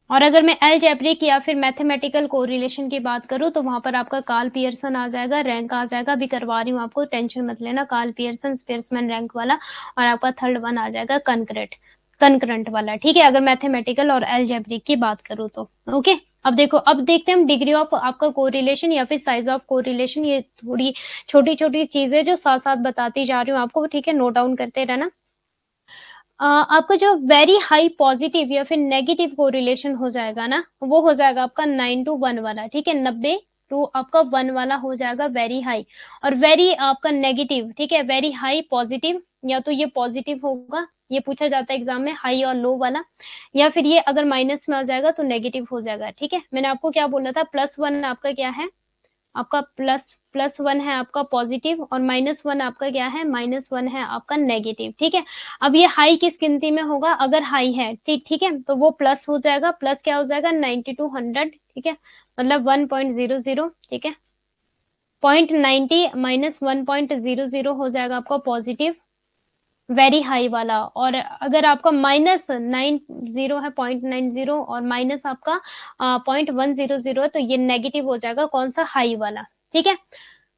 और अगर मैं अलजेब्रिक या फिर मैथमेटिकल कोरिलेशन की बात करूं तो वहां पर आपका कार्ल पियर्सन आ जाएगा, रैंक आ जाएगा. अभी करवा रही हूँ आपको, टेंशन मत लेना. कार्ल पियर्सन, स्पियर्समैन रैंक वाला, और आपका थर्ड वन आ जाएगा कंकरेंट वाला. ठीक है, अगर मैथमेटिकल और अलजेब्रिक की बात करूं तो. ओके, अब देखो, अब देखते हैं हम डिग्री ऑफ आपका कोरिलेशन या फिर साइज ऑफ कोरिलेशन. ये थोड़ी छोटी छोटी चीजें जो साथ साथ बताती जा रही हूँ आपको, ठीक है, नोट डाउन करते रहना. आपका जो वेरी हाई पॉजिटिव या फिर नेगेटिव कोरिलेशन हो जाएगा ना, वो हो जाएगा आपका 9 to 1 वाला. ठीक है, 90 to आपका 1 वाला हो जाएगा वेरी हाई. और वेरी आपका नेगेटिव, ठीक है, वेरी हाई पॉजिटिव या तो ये पॉजिटिव होगा, ये पूछा जाता है एग्जाम में हाई और लो वाला, या फिर ये अगर माइनस में आ जाएगा तो नेगेटिव हो जाएगा। ठीक है, मैंने आपको क्या बोला था, +1 आपका क्या है, आपका +1 है आपका पॉजिटिव, और -1 आपका क्या है, -1 है आपका नेगेटिव। ठीक है, अब ये हाई किस गिनती में होगा, अगर हाई है ठीक है, तो वो प्लस हो जाएगा, प्लस क्या हो जाएगा 90 to 100। ठीक है, मतलब 1.00। ठीक है, 0.90 -1.00 हो जाएगा आपका पॉजिटिव, वेरी हाई वाला। और अगर आपका -90 है, 0.90, और माइनस आपका 0.100 है, तो ये नेगेटिव हो जाएगा, कौन सा, हाई वाला। ठीक है,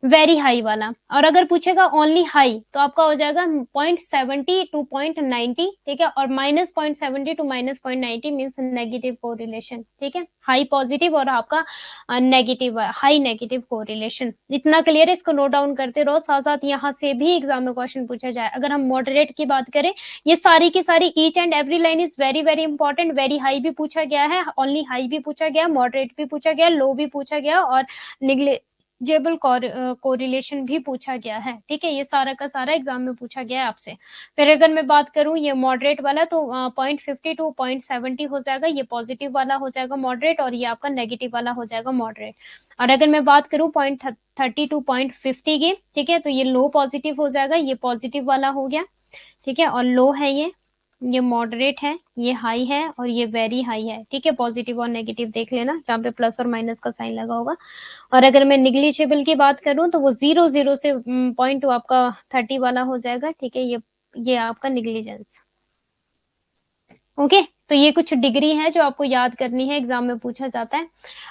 वेरी हाई वाला। और अगर पूछेगा ओनली हाई तो आपका हो जाएगा 0.70 to 0.90। ठीक है, और -0.70 to -0.90 मीन्स नेगेटिव कोरिलेशन। ठीक है, हाई पॉजिटिव और आपका नेगेटिव, हाई नेगेटिव कोरिलेशन। इतना क्लियर है, इसको नोट डाउन करते रहो, साथ साथ यहाँ से भी एग्जाम में क्वेश्चन पूछा जाए। अगर हम मॉडरेट की बात करें, ये सारी की सारी each and every line is very very important. Very high भी पूछा गया है, ओनली हाई भी पूछा गया, मॉडरेट भी पूछा गया, लो भी पूछा गया, और निग्लेजेबल कोरिलेशन भी पूछा गया है। ठीक है, ये सारा का सारा एग्जाम में पूछा गया है आपसे। फिर अगर मैं बात करूं ये मॉडरेट वाला, तो 0.50 to 0.70 हो जाएगा, ये पॉजिटिव वाला हो जाएगा मॉडरेट, और ये आपका नेगेटिव वाला हो जाएगा मॉडरेट। और अगर मैं बात करूं 0.30 to 0.50 की, ठीक है, तो ये लो पॉजिटिव हो जाएगा, ये पॉजिटिव वाला हो गया। ठीक है, और लो है ये मॉडरेट है, ये हाई है, और ये वेरी हाई है। ठीक है, पॉजिटिव और नेगेटिव देख लेना, जहाँ पे प्लस और माइनस का साइन लगा होगा। और अगर मैं निग्लिजिबल की बात करूं, तो वो 0 से 0.2 आपका 30 वाला हो जाएगा। ठीक है, ये आपका निग्लिजेंस। ओके, तो ये कुछ डिग्री है जो आपको याद करनी है, एग्जाम में पूछा जाता है।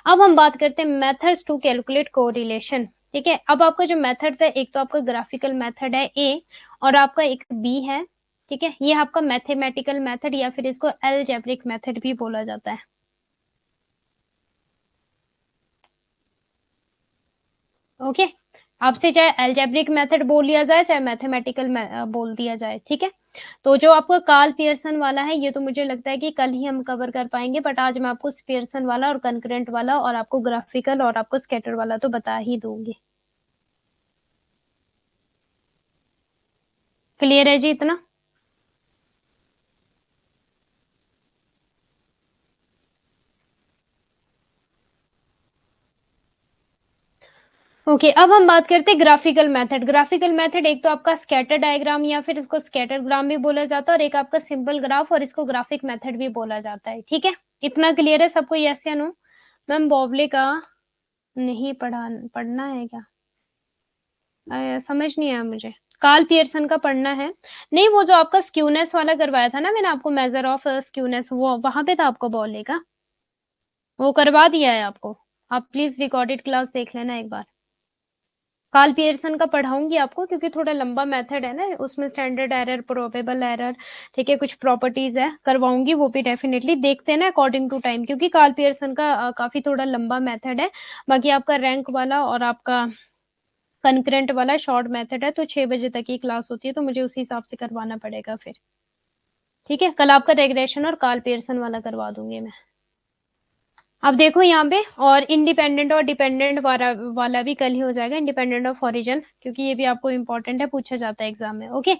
अब हम बात करते हैं मेथड्स टू कैलकुलेट कोरिलेशन। ठीक है, अब आपका जो मेथड्स है, एक तो आपका ग्राफिकल मेथड है ए, और आपका एक बी है। ठीक है, ये आपका मैथमेटिकल मेथड, या फिर इसको अलजेब्रिक मेथड भी बोला जाता है। ओके, आपसे चाहे अलजेब्रिक मेथड बोल लिया जाए, चाहे मैथमेटिकल बोल दिया जाए। ठीक है, तो जो आपको कार्ल पियर्सन वाला है, ये तो मुझे लगता है कि कल ही हम कवर कर पाएंगे, बट आज मैं आपको पियर्सन वाला और कंकरेंट वाला और आपको ग्राफिकल और आपको स्कैटर वाला तो बता ही दूंगी। क्लियर है जी इतना? ओके, अब हम बात करते हैं ग्राफिकल मेथड। ग्राफिकल मेथड एक तो आपका स्कैटर डायग्राम, या फिर इसको स्कैटर ग्राम भी बोला जाता है, और एक आपका सिंपल ग्राफ, और इसको ग्राफिक मेथड भी बोला जाता है। ठीक है, इतना क्लियर है सबको, यस या नो? मैम बॉबले का नहीं पढ़ना है क्या? समझ नहीं आया मुझे। कार्ल पियर्सन का पढ़ना है? नहीं, वो जो आपका स्क्यूनेस वाला करवाया था ना मैंने आपको, मेजर ऑफ स्क्यूनेस, वो वहां पे था आपको बॉलेगा, वो करवा दिया है आपको। आप प्लीज रिकॉर्डेड क्लास देख लेना एक बार। कार्ल पियर्सन का पढ़ाऊंगी आपको, क्योंकि थोड़ा लंबा मेथड है ना, उसमें स्टैंडर्ड एरर, प्रोबेबल एरर, ठीक है, कुछ प्रॉपर्टीज है, करवाऊंगी वो भी डेफिनेटली। देखते हैं ना अकॉर्डिंग टू टाइम, क्योंकि कार्ल पियर्सन का काफी थोड़ा लंबा मेथड है। बाकी आपका रैंक वाला और आपका कंकरेंट वाला शॉर्ट मेथड है, तो 6 बजे तक की क्लास होती है, तो मुझे उसी हिसाब से करवाना पड़ेगा फिर। ठीक है, कल आपका रेग्रेशन और कार्ल पियर्सन वाला करवा दूंगी मैं। अब देखो यहाँ पे, और इंडिपेंडेंट और डिपेंडेंट वाला भी कल ही हो जाएगा, इंडिपेंडेंट ऑफ ओरिजिन, क्योंकि ये भी आपको इंपॉर्टेंट है, पूछा जाता है एग्जाम में। ओके,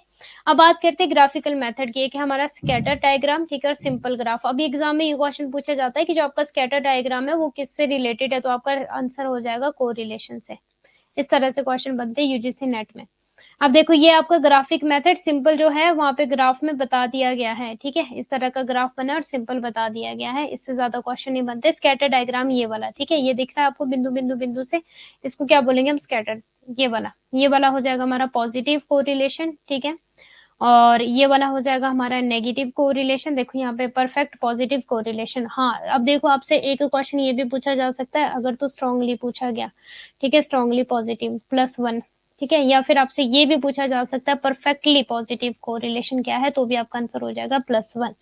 अब बात करते हैं ग्राफिकल मेथड की। एक है हमारा स्कैटर डायग्राम, ठीक है, और सिंपल ग्राफ। अभी एग्जाम में ये क्वेश्चन पूछा जाता है कि जो आपका स्कैटर डायग्राम है वो किससे रिलेटेड है, तो आपका आंसर हो जाएगा कोरिलेशन से। इस तरह से क्वेश्चन बनते हैं यूजीसी नेट में। अब देखो, ये आपका ग्राफिक मेथड सिंपल जो है वहां पे ग्राफ में बता दिया गया है। ठीक है, इस तरह का ग्राफ बना और सिंपल बता दिया गया है, इससे ज्यादा क्वेश्चन नहीं बनते। स्कैटर डायग्राम ये वाला, ठीक है, ये दिख रहा है आपको बिंदु बिंदु बिंदु से, इसको क्या बोलेंगे हम, स्कैटर। ये वाला हो जाएगा हमारा पॉजिटिव कोरिलेशन। ठीक है, और ये वाला हो जाएगा हमारा नेगेटिव कोरिलेशन। देखो यहाँ पे परफेक्ट पॉजिटिव कोरिलेशन। हाँ, अब देखो आपसे एक क्वेश्चन ये भी पूछा जा सकता है, अगर तो स्ट्रांगली पूछा गया, ठीक है, स्ट्रांगली पॉजिटिव +1। ठीक है, या फिर आपसे ये भी पूछा जा सकता है परफेक्टली पॉजिटिव कोरिलेशन क्या है, तो भी आपका आंसर हो जाएगा +1।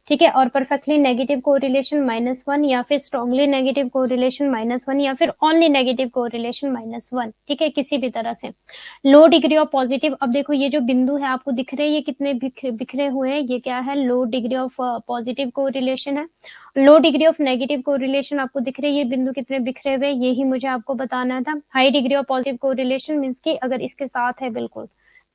ठीक है, और परफेक्टली नेगेटिव कोरिलेशन -1, या फिर स्ट्रांगली नेगेटिव कोरिलेशन -1, या फिर ओनली नेगेटिव कोरिलेशन -1। ठीक है, किसी भी तरह से। लो डिग्री ऑफ पॉजिटिव, अब देखो ये जो बिंदु है आपको दिख रहे हैं, ये कितने बिखरे हुए हैं, ये क्या है, लो डिग्री ऑफ पॉजिटिव कोरिलेशन है। लो डिग्री ऑफ नेगेटिव कोरिलेशन आपको दिख रहे हैं, ये बिंदु कितने बिखरे हुए, यही मुझे आपको बताना था। High degree of positive correlation means की अगर इसके साथ है बिल्कुल,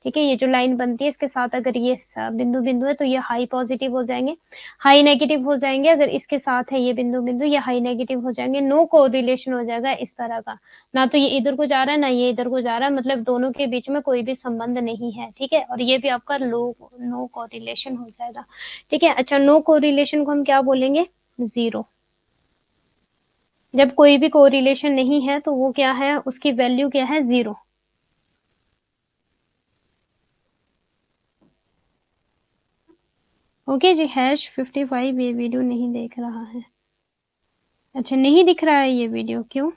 ठीक है, ये जो लाइन बनती है इसके साथ अगर ये बिंदु बिंदु है तो ये हाई पॉजिटिव हो जाएंगे, हाई नेगेटिव हो जाएंगे। अगर इसके साथ है ये बिंदु बिंदु, ये हाई नेगेटिव हो जाएंगे। नो कोरिलेशन हो जाएगा इस तरह का, ना तो ये इधर को जा रहा है ना ये इधर को जा रहा है, मतलब दोनों के बीच में कोई भी संबंध नहीं है। ठीक है, और ये भी आपका नो कोरिलेशन हो जाएगा। ठीक है, अच्छा नो कोरिलेशन को हम क्या बोलेंगे? जीरो। जब कोई भी कोरिलेशन नहीं है तो वो क्या है, उसकी वैल्यू क्या है? जीरो। ओके जी, #55 ये वीडियो नहीं देख रहा है। अच्छा नहीं दिख रहा है ये वीडियो, क्यों?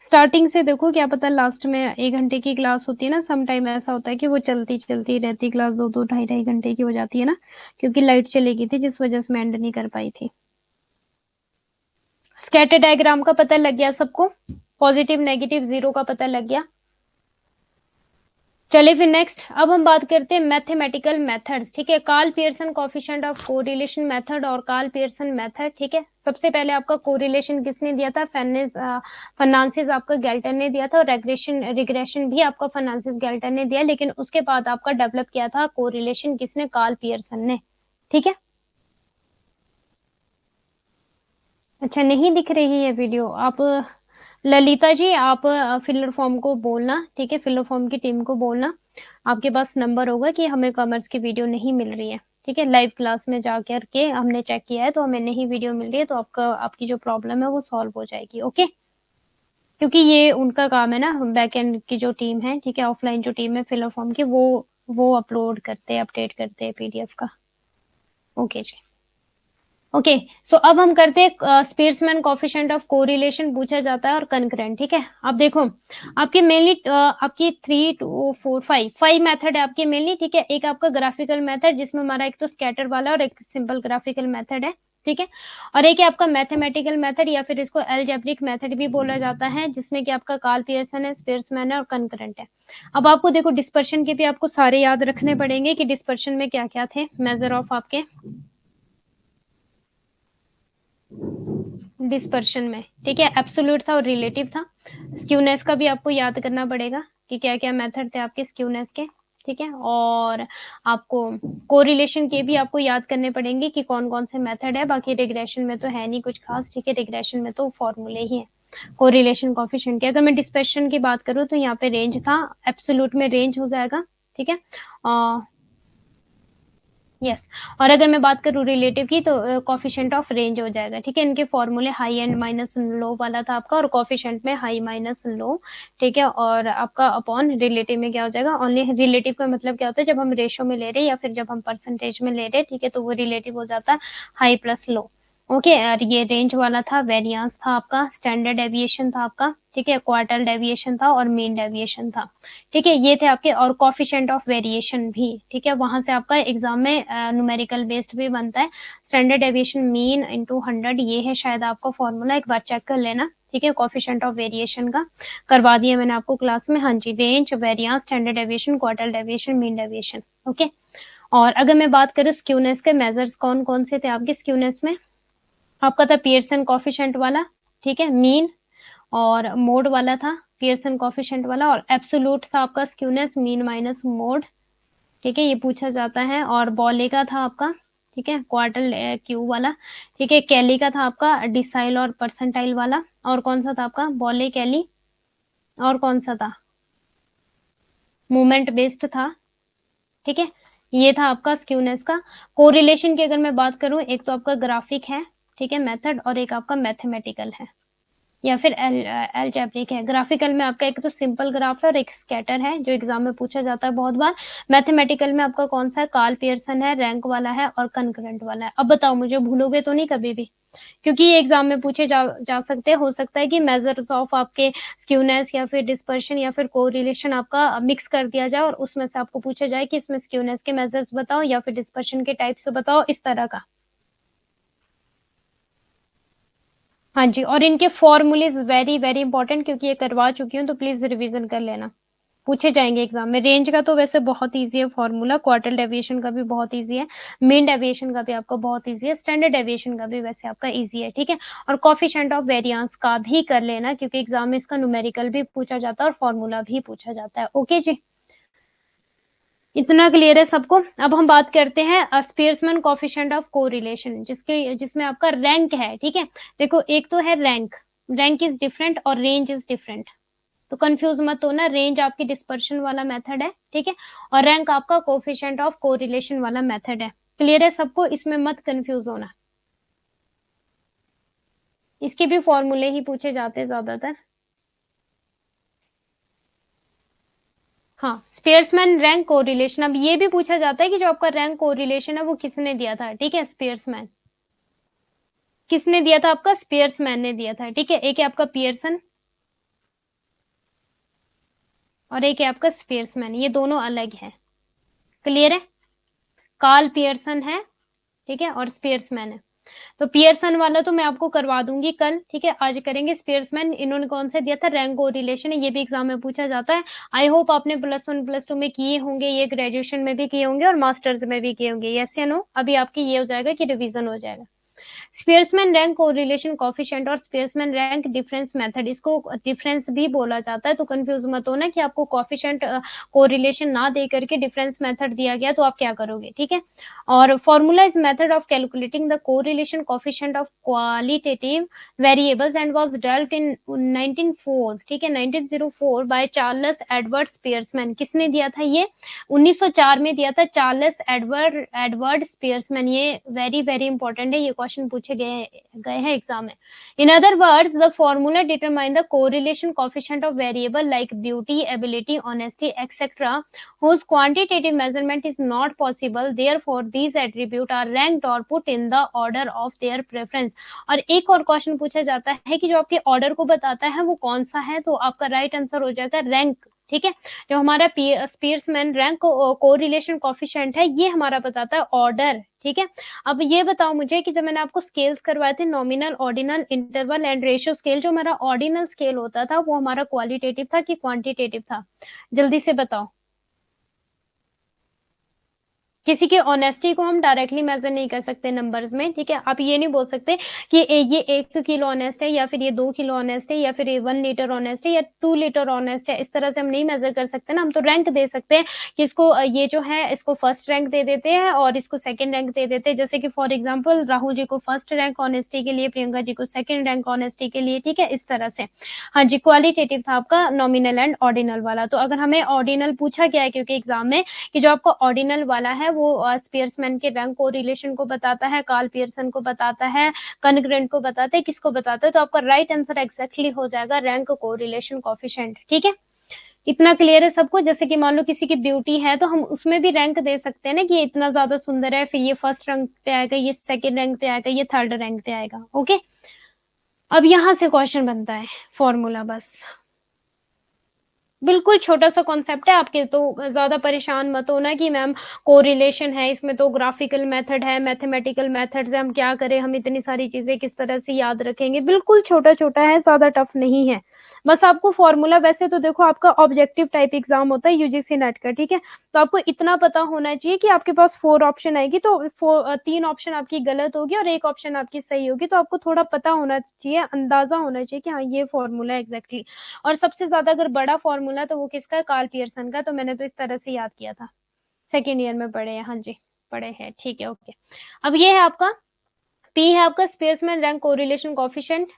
स्टार्टिंग से देखो, क्या पता लास्ट में 1 घंटे की क्लास होती है ना, सम टाइम ऐसा होता है कि वो चलती चलती रहती क्लास, 2 2 2.5 घंटे की हो जाती है ना, क्योंकि लाइट चली गई थी जिस वजह से मैं एंड नहीं कर पाई थी। स्कैटर डायग्राम का पता लग गया सबको? पॉजिटिव नेगेटिव जीरो का पता लग गया? चले फिर नेक्स्ट, अब हम बात करते हैं मैथमेटिकल मेथड्स। ठीक है, Karl Pearson coefficient of correlation method और कार्ल पियर्सन मेथड। ठीक है, सबसे पहले आपका कोरिलेशन किसने दिया था? फर्नांसिस आपका गैल्टन ने दिया था, और रिग्रेशन भी आपका फर्नांसिस गैल्टन ने दिया, लेकिन उसके बाद आपका डेवलप किया था कोरिलेशन किसने? कार्ल पियर्सन ने। ठीक है, अच्छा नहीं दिख रही है वीडियो? आप ललिता जी आप फिलर फॉर्म को बोलना, ठीक है, फिलर फॉर्म की टीम को बोलना, आपके पास नंबर होगा कि हमें कॉमर्स की वीडियो नहीं मिल रही है। ठीक है, लाइव क्लास में जाकर के हमने चेक किया है तो हमें नहीं वीडियो मिल रही है, तो आपकी जो प्रॉब्लम है वो सॉल्व हो जाएगी। ओके, क्योंकि ये उनका काम है ना, बैकएंड की जो टीम है, ठीक है, ऑफलाइन जो टीम है फिलर फॉर्म की, वो अपलोड करते हैं, अपडेट करते हैं पीडीएफ का। ओके जी, ओके। सो अब हम करते हैं स्पीयरमैन कोएफिशिएंट ऑफ कोरिलेशन पूछा जाता है, और कंकरेंट। ठीक है, अब देखो आपके मेनली आपकी 3 2 4 5 मेथड है आपके मेनली। ठीक है, एक आपका ग्राफिकल मेथड जिसमें हमारा एक तो स्कैटर वाला और एक सिंपल ग्राफिकल मेथड है। ठीक है, और एक है आपका मैथमेटिकल मेथड, या फिर इसको एल्जेब्रिक मेथड भी बोला जाता है, जिसमें कि आपका कार्ल पियर्सन है, स्पीयरमैन है और कंकरेंट है। अब आपको देखो डिस्पर्शन के भी आपको सारे याद रखने पड़ेंगे कि डिस्पर्शन में क्या क्या थे मेजर ऑफ आपके डिस्पर्शन में। ठीक है, एब्सोल्यूट था और रिलेटिव था। स्क्यूनेस का भी आपको याद करना पड़ेगा कि क्या क्या मेथड थे आपके स्क्यूनेस के। ठीक है, और आपको कोरिलेशन के भी आपको याद करने पड़ेंगे कि कौन कौन से मेथड है। बाकी रिग्रेशन में तो है नहीं कुछ खास। ठीक है, रिग्रेशन में तो फॉर्मूले ही है कोरिलेशन कोएफिशिएंट के। अगर मैं डिस्पर्शन की बात करूं तो यहाँ पे रेंज था, एब्सोल्यूट में रेंज हो जाएगा। ठीक है, यस, और अगर मैं बात करूँ रिलेटिव की तो कॉफिशिएंट ऑफ रेंज हो जाएगा। ठीक है, इनके फॉर्मूले हाई एंड माइनस लो वाला था आपका, और कॉफिशिएंट में हाई माइनस लो। ठीक है, और आपका अपॉन रिलेटिव में क्या हो जाएगा? ओनली रिलेटिव का मतलब क्या होता है? जब हम रेशो में ले रहे हैं या फिर जब हम परसेंटेज में ले रहे हैं, ठीक है, तो वो रिलेटिव हो जाता है हाई प्लस लो। ओके, और ये रेंज वाला था, वेरियांस था आपका, स्टैंडर्ड डेविएशन था आपका, ठीक है, क्वार्टल डेविएशन था और मीन डेविएशन था। ठीक है, ये थे आपके, और कोफिशिएंट ऑफ वेरिएशन भी। ठीक है, वहां से आपका एग्जाम में न्यूमेरिकल बेस्ड भी बनता है। स्टैंडर्ड डेविएशन मीन इंटू 100, ये है शायद आपका फॉर्मूला, एक बार चेक कर लेना। ठीक है, कोफिशिएंट ऑफ वेरिएशन का करवा दिया मैंने आपको क्लास में। हाँ जी, range, variance, standard deviation, quartile deviation, mean deviation. Okay, और अगर मैं बात करूँ स्क्यूनेस के मेजर्स कौन कौन से थे आपके स्क्यूनेस में? आपका था पियर्सन कोफिशिएंट वाला, ठीक है, मीन और मोड वाला था पियर्सन कोफिशिएंट वाला, और एब्सोल्यूट था आपका स्क्यूनेस मीन माइनस मोड। ठीक है, ये पूछा जाता है। और बॉले का था आपका, ठीक है, क्वार्टल क्यू वाला। ठीक है, कैली का था आपका डिसाइल और परसेंटाइल वाला। और कौन सा था आपका? बॉले, कैली, और कौन सा था? मूवमेंट बेस्ड था। ठीक है, ये था आपका स्क्यूनेस का। कोरिलेशन की अगर मैं बात करूं, एक तो आपका ग्राफिक है, ठीक है, मेथड, और एक आपका मैथमेटिकल है या फिर एल्जेब्रिक है। ग्राफिकल में आपका एक तो सिंपल ग्राफ है और एक स्कैटर है, जो एग्जाम में पूछा जाता है बहुत बार। मैथमेटिकल में आपका कौन सा है? कार्ल पियर्सन है, रैंक वाला है और कंकरेंट वाला है। अब बताओ मुझे, भूलोगे तो नहीं कभी भी? क्योंकि ये एग्जाम में पूछे जा सकते हैं। हो सकता है कि मेजर्स ऑफ आपके स्क्यूनेस या फिर डिस्पर्शन या फिर कोरिलेशन आपका मिक्स कर दिया जाए, और उसमें से आपको पूछा जाए कि इसमें स्क्यूनेस के मेजर्स बताओ या फिर डिस्पर्शन के टाइप्स बताओ, इस तरह का। हाँ जी, और इनके फॉर्मूलेज वेरी वेरी इंपॉर्टेंट, क्योंकि ये करवा चुकी हूँ, तो प्लीज रिवीजन कर लेना, पूछे जाएंगे एग्जाम में। रेंज का तो वैसे बहुत इजी है फॉर्मूला, क्वार्टल डेविएशन का भी बहुत इजी है, मीन डेविएशन का भी आपका बहुत इजी है, स्टैंडर्ड डेविएशन का भी वैसे आपका इजी है। ठीक है, और कोफिशिएंट ऑफ वेरियांस का भी कर लेना, क्योंकि एग्जाम में इसका न्यूमेरिकल भी पूछा जाता है और फॉर्मूला भी पूछा जाता है। ओके जी, इतना क्लियर है सबको। अब हम बात करते हैं स्पियर्समैन कोफिशिएंट ऑफ कोरिलेशन, जिसमें आपका रैंक है, ठीक है। देखो एक तो है रैंक, रैंक इज डिफरेंट और रेंज इज डिफरेंट, तो कंफ्यूज मत होना। रेंज आपकी डिस्पर्शन वाला मेथड है, ठीक है, और रैंक आपका कोफिशिएंट ऑफ कोरिलेशन वाला मेथड है। क्लियर है सबको, इसमें मत कंफ्यूज होना। इसके भी फॉर्मूले ही पूछे जाते हैं ज्यादातर। हाँ, स्पियर्समैन रैंक कोरिलेशन। अब ये भी पूछा जाता है कि जो आपका रैंक कोरिलेशन है वो किसने दिया था, ठीक है। स्पियर्समैन किसने दिया था, आपका स्पियर्समैन ने दिया था, ठीक है। एक है आपका पियर्सन और एक है आपका स्पियर्समैन, ये दोनों अलग है। क्लियर है, कार्ल पियर्सन है, ठीक है, और स्पियर्समैन है। तो पियर्सन वाला तो मैं आपको करवा दूंगी कल, ठीक है। आज करेंगे स्पियर्समैन। इन्होंने कौन सा दिया था, रैंक कोरिलेशन है, ये भी एग्जाम में पूछा जाता है। आई होप आपने +1 +2 में किए होंगे, ये ग्रेजुएशन में भी किए होंगे और मास्टर्स में भी किए होंगे, यस या नो। अभी आपकी ये हो जाएगा कि रिवीजन हो जाएगा। स्पियर्समैन रैंक कोरिलेशन कोफिशिएंट और स्पियर्समैन रैंक डिफरेंस मेथड, इसको डिफरेंस भी बोला जाता है, तो कंफ्यूज मत होना कि आपको कोफिशिएंट कोरिलेशन ना दे करके डिफरेंस मेथड दिया गया तो आप क्या करोगे, ठीक है। और formula is method of calculating the correlation coefficient of qualitative variables and was developed in 1904, ठीक है, 1904 बाय चार्ल्स एडवर्ड स्पियर्समैन। किसने दिया था ये, 1904 में दिया था चार्ल्स एडवर्ड स्पियर्समैन। ये वेरी वेरी इंपॉर्टेंट है, ये क्वेश्चन पूछे गए हैं एग्जाम में। In other words the formula determine the correlation coefficient of variable like beauty, ability, honesty etcetera whose quantitative measurement is not possible, therefore these attributes are ranked or put in the order of their preference। और एक और question पूछा जाता है कि जो आपके order को बताता है वो कौन सा है, तो आपका राइट आंसर हो जाएगा रैंक, ठीक है। जो हमारा स्पियर्समैन रैंक कोरिलेशन कोफिशिएंट है, ये हमारा बताता है ऑर्डर, ठीक है। अब ये बताओ मुझे कि जब मैंने आपको स्केल्स करवाए थे, nominal, ordinal, interval and ratio scale, जो हमारा ऑर्डिनल स्केल होता था वो हमारा क्वालिटेटिव था कि क्वांटिटेटिव था, जल्दी से बताओ। किसी की ऑनेस्टी को हम डायरेक्टली मेजर नहीं कर सकते नंबर्स में, ठीक है। आप ये नहीं बोल सकते कि ये 1 किलो ऑनेस्ट है, या फिर ये 2 किलो ऑनेस्ट है, या फिर ये 1 लीटर ऑनेस्ट है, या 2 लीटर ऑनेस्ट है। इस तरह से हम नहीं मेजर कर सकते ना, हम तो रैंक दे सकते हैं कि इसको ये जो है इसको फर्स्ट रैंक दे देते हैं और इसको सेकंड रैंक दे देते हैं। जैसे कि फॉर एग्जाम्पल राहुल जी को फर्स्ट रैंक ऑनेस्टी के लिए, प्रियंका जी को सेकंड रैंक ऑनेस्टी के लिए, ठीक है, इस तरह से। हाँ जी, क्वालिटेटिव था आपका नॉमिनल एंड ऑर्डिनल वाला। तो अगर हमें ऑर्डिनल पूछा गया है क्योंकि एग्जाम में, कि जो आपका ऑर्डिनल वाला है वो स्पियर्समैन के रैंक कोरिलेशन को बताता है, कार्ल पियर्सन को बताता है, कनग्रेंट को बताता है, किसको बताता है, तो आपका राइट आंसर एग्जैक्टली हो जाएगा रैंक कोरिलेशन कोफिशिएंट, ठीक है। इतना क्लियर है सबको। जैसे कि मान लो किसी की ब्यूटी है तो हम उसमें भी रैंक दे सकते हैं ना, कि ये इतना ज्यादा सुंदर है, फिर ये फर्स्ट रैंक पे आएगा, ये सेकंड रैंक पे आएगा, ये थर्ड रैंक पे आएगा, ओके। अब यहां से क्वेश्चन बनता है, फॉर्मूला बस बिल्कुल छोटा सा कॉन्सेप्ट है आपके, तो ज्यादा परेशान मत होना कि मैम कोरिलेशन है, इसमें तो ग्राफिकल मेथड है, मैथमेटिकल मेथड्स है, हम क्या करें, हम इतनी सारी चीजें किस तरह से याद रखेंगे। बिल्कुल छोटा छोटा है, ज्यादा टफ नहीं है। बस आपको फॉर्मूला, वैसे तो देखो आपका ऑब्जेक्टिव टाइप एग्जाम होता है यूजीसी नेट का, ठीक है, तो आपको इतना पता होना चाहिए कि आपके पास 4 ऑप्शन आएगी, तो 3 ऑप्शन आपकी गलत होगी और 1 ऑप्शन आपकी सही होगी, तो आपको थोड़ा पता होना चाहिए, अंदाजा होना चाहिए कि हाँ ये फॉर्मूला एग्जैक्टली। और सबसे ज्यादा अगर बड़ा फॉर्मूला तो वो किसका है, कार्ल पियर्सन का, तो मैंने तो इस तरह से याद किया था, सेकेंड ईयर में पढ़े हैं, हाँ जी पढ़े हैं, ठीक है, ओके। अब ये है आपका पी, है आपका स्पियर्समैन रैंक कोरिलेशन कोफिशिएंट,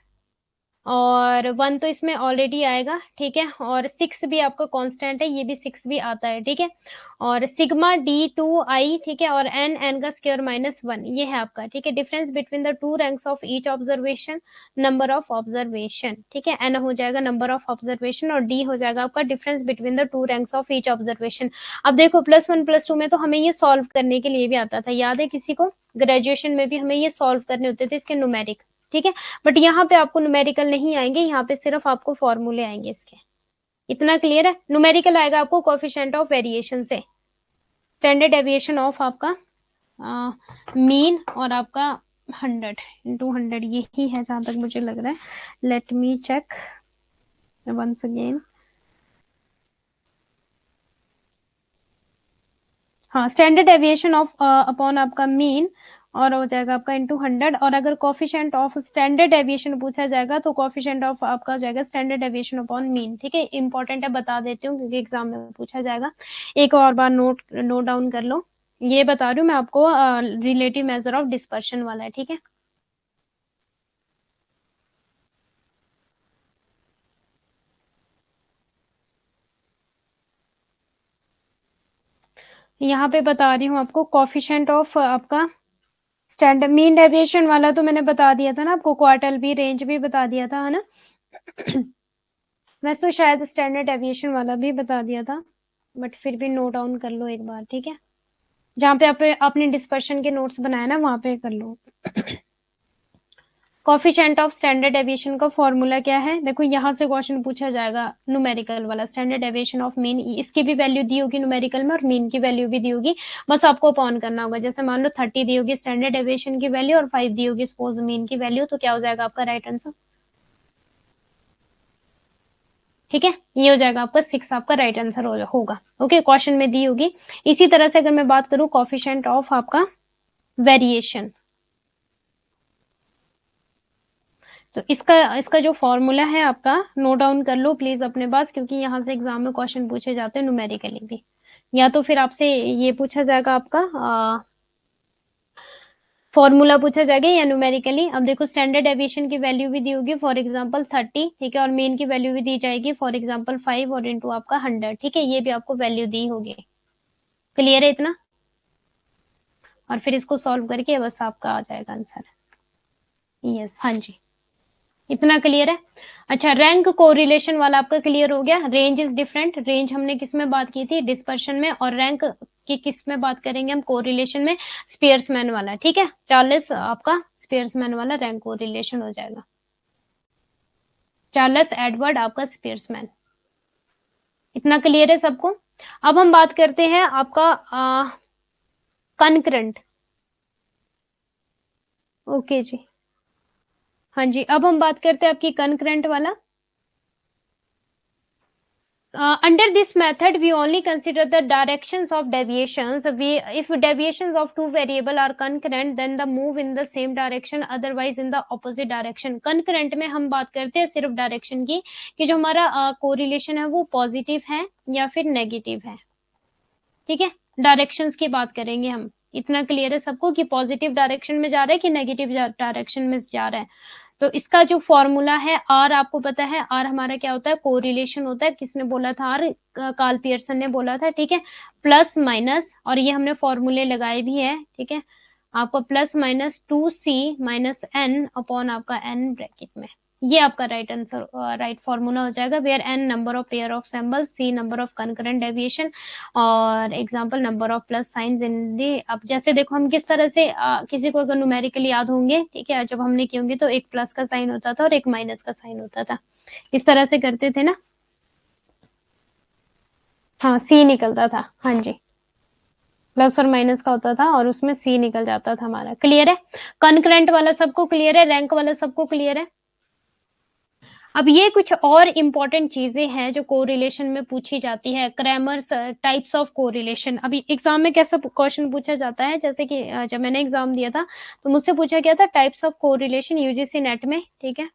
और 1 तो इसमें ऑलरेडी आएगा, ठीक है, और 6 भी आपका कांस्टेंट है, ये भी 6 भी आता है, ठीक है, और सिग्मा D2I, ठीक है, और n का स्क्वायर -1, ये है आपका, ठीक है। Difference between the 2 ranks of each observation, number of observation, ठीक है, n हो जाएगा नंबर ऑफ ऑब्जर्वेशन और d हो जाएगा आपका difference between the 2 ranks of each observation. अब देखो +1 +2 में तो हमें ये सॉल्व करने के लिए भी आता था, याद है किसी को, ग्रेजुएशन में भी हमें ये सॉल्व करने होते थे इसके न्यूमेरिक, ठीक है। बट यहाँ पे आपको न्यूमेरिकल नहीं आएंगे, यहाँ पे सिर्फ आपको फॉर्मूले आएंगे इसके। इतना क्लियर है, न्यूमेरिकल आएगा आपको कोफिशिएंट ऑफ वेरिएशन से, स्टैंडर्ड डेविएशन ऑफ आपका मीन और आपका 100 × 100, यही है जहां तक मुझे लग रहा है। Let me check once again. हाँ, स्टैंडर्ड डेविएशन ऑफ अपॉन आपका मीन और हो जाएगा आपका इंटू 100। और अगर कोफिशिएंट ऑफ स्टैंडर्ड डेविएशन पूछा जाएगा तो कोफिशिएंट ऑफ आपका हो जाएगा स्टैंडर्ड डेविएशन अपॉन मीन। ठीक है, इंपॉर्टेंट है, बता देती हूँ क्योंकि एग्जाम में पूछा जाएगा। एक और बार नोट डाउन कर लो। ये बता रही हूँ मैं आपको, रिलेटिव मेजर ऑफ डिस्पर्शन वाला है। ठीक है, यहाँ पे बता रही हूँ आपको कोफिशिएंट ऑफ आपका स्टैंडर्ड मीन डेविएशन वाला तो मैंने बता दिया था ना आपको, क्वार्टल भी, रेंज भी बता दिया था, है ना। वैसे तो शायद स्टैंडर्ड डेविएशन वाला भी बता दिया था, बट फिर भी नोट डाउन कर लो एक बार। ठीक है, जहाँ पे आप अपने डिस्पर्शन के नोट्स बनाए ना वहां पे कर लो। कोफिशिएंट ऑफ स्टैंडर्ड डेविएशन का फॉर्मूला क्या है, देखो यहाँ से क्वेश्चन पूछा जाएगा न्यूमेरिकल वाला। स्टैंडर्ड डेविएशन ऑफ मीन, इसकी भी वैल्यू दी होगी न्यूमेरिकल में और मीन की वैल्यू भी दी होगी, बस आपको अपॉन करना होगा। जैसे मान लो 30 दी होगी स्टैंडर्ड डेविएशन की वैल्यू और 5 दी होगी सपोज मीन की वैल्यू, तो क्या हो जाएगा आपका राइट आंसर। ठीक है, ये हो जाएगा आपका 6, आपका राइट आंसर होगा। ओके, क्वेश्चन में दी होगी। इसी तरह से अगर मैं बात करूं कोफिशिएंट ऑफ आपका वेरिएशन, तो इसका इसका जो फॉर्मूला है आपका नोट डाउन कर लो प्लीज अपने पास, क्योंकि यहाँ से एग्जाम में क्वेश्चन पूछे जाते हैं न्यूमेरिकली भी, या तो फिर आपसे ये पूछा जाएगा आपका फॉर्मूला पूछा जाएगा या न्यूमेरिकली। अब देखो स्टैंडर्ड डेविएशन की वैल्यू भी दी होगी, फॉर एग्जांपल 30। ठीक है, और मेन की वैल्यू भी दी जाएगी, फॉर एग्जांपल 5 और इंटू आपका 100। ठीक है, ये भी आपको वैल्यू दी होगी। क्लियर है इतना, और फिर इसको सॉल्व करके बस आपका आ जाएगा आंसर। यस, हाँ जी, इतना क्लियर है। अच्छा, रैंक कोरिलेशन वाला आपका क्लियर हो गया। रेंज इज डिफरेंट, रेंज हमने किस में बात की थी, डिस्पर्शन में, और रैंक की किस में बात करेंगे हम, कोरिलेशन में, स्पियर्समैन वाला। ठीक है, चार्ल्स आपका स्पियर्समैन वाला रैंक कोरिलेशन हो जाएगा, चार्ल्स एडवर्ड आपका स्पियर्समैन। इतना क्लियर है सबको। अब हम बात करते हैं आपका कनकरेंट। ओके जी, हाँ जी, अब हम बात करते हैं आपकी कनकरेंट वाला। Under this method we only consider the directions of deviations. If deviations of two variable are concurrent then the move in the same direction, otherwise in the opposite direction. concurrent में हम बात करते हैं सिर्फ direction की, कि जो हमारा कोरिलेशन है वो पॉजिटिव है या फिर नेगेटिव है। ठीक है, डायरेक्शंस की बात करेंगे हम। इतना क्लियर है सबको कि पॉजिटिव डायरेक्शन में जा रहा है कि नेगेटिव डायरेक्शन में जा रहा है। तो इसका जो फॉर्मूला है आर, आपको पता है आर हमारा क्या होता है, कोरिलेशन होता है। किसने बोला था आर, कार्ल पियर्सन ने बोला था। ठीक है, प्लस माइनस, और ये हमने फॉर्मूले लगाए भी है। ठीक है, आपका plus minus 2c minus n upon आपका एन ब्रैकेट में, ये आपका राइट आंसर, राइट फॉर्मूला हो जाएगा। Where n number of pair of sample, c number of concurrent deviation, और example number of plus signs in the. अब जैसे देखो हम किस तरह से किसी को अगर न्यूमेरिकली याद होंगे, ठीक है, जब हमने किए होंगे तो एक प्लस का साइन होता था और एक माइनस का साइन होता था, इस तरह से करते थे ना। हाँ, सी निकलता था, हाँ जी, प्लस और माइनस का होता था और उसमें सी निकल जाता था हमारा। क्लियर है, कनकरेंट वाला सबको क्लियर है, रैंक वाला सबको क्लियर है। अब ये कुछ और इम्पोर्टेंट चीजें हैं जो कोरिलेशन में पूछी जाती है, क्रैमर्स टाइप्स ऑफ कोरिलेशन। अभी एग्जाम में कैसा क्वेश्चन पूछा जाता है, जैसे कि जब मैंने एग्जाम दिया था तो मुझसे पूछा गया था types of correlation UGC net में। ठीक है,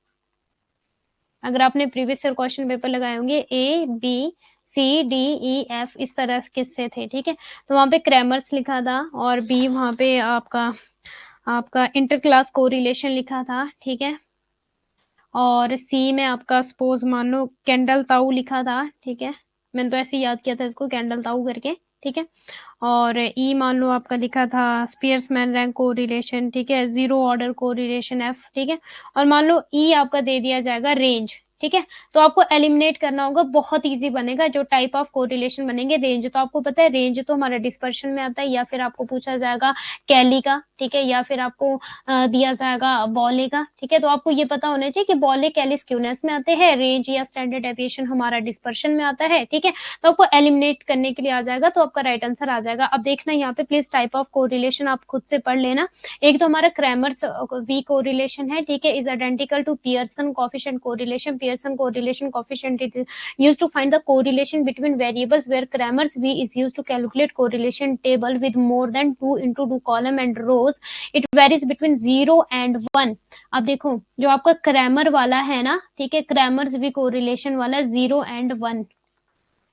अगर आपने प्रीवियस ईयर क्वेश्चन पेपर लगाए होंगे, A B C D E F इस तरह किससे थे। ठीक है, तो वहां पे क्रैमर्स लिखा था, और बी वहां पे आपका आपका इंटर क्लास कोरिलेशन लिखा था। ठीक है, और सी में आपका सपोज मान लो कैंडल ताऊ लिखा था। ठीक है, मैंने तो ऐसे याद किया था इसको कैंडल ताऊ करके। ठीक है, और ई मान लो आपका लिखा था स्पियर्समैन रैंक कोरिलेशन। ठीक है, जीरो ऑर्डर कोरिलेशन एफ। ठीक है, और मान लो ई आपका दे दिया जाएगा रेंज। ठीक है, तो आपको एलिमिनेट करना होगा, बहुत इजी बनेगा। जो टाइप ऑफ कोरिलेशन बनेंगे, रेंज तो आपको पता है, रेंज तो हमारा डिस्पर्शन में आता है, या फिर आपको पूछा जाएगा कैली का। ठीक है, या फिर आपको दिया जाएगा बॉले का। ठीक है, तो आपको ये पता होना चाहिए कि बॉले कैली स्क्यूनेस में आते हैं, रेंज या स्टैंडर्ड डेविएशन हमारा डिस्पर्शन में आता है। ठीक है, तो आपको एलिमिनेट करने के लिए आ जाएगा, तो आपका राइट आंसर आ जाएगा। अब देखना यहाँ पे प्लीज टाइप ऑफ कोरिलेशन आप खुद से पढ़ लेना। एक तो हमारा क्रैमर्स वी कोरिलेशन है। ठीक है, is identical to Pearson coefficient correlation. Pearson correlation coefficient it is used to find the correlation between variables, where Cramer's V is used to calculate correlation table with more than 2 into 2 column and rows. It varies between 0 and 1. अब देखो जो आपका Cramer वाला है ना, ठीक है, Cramer's we correlation वाला 0 and 1.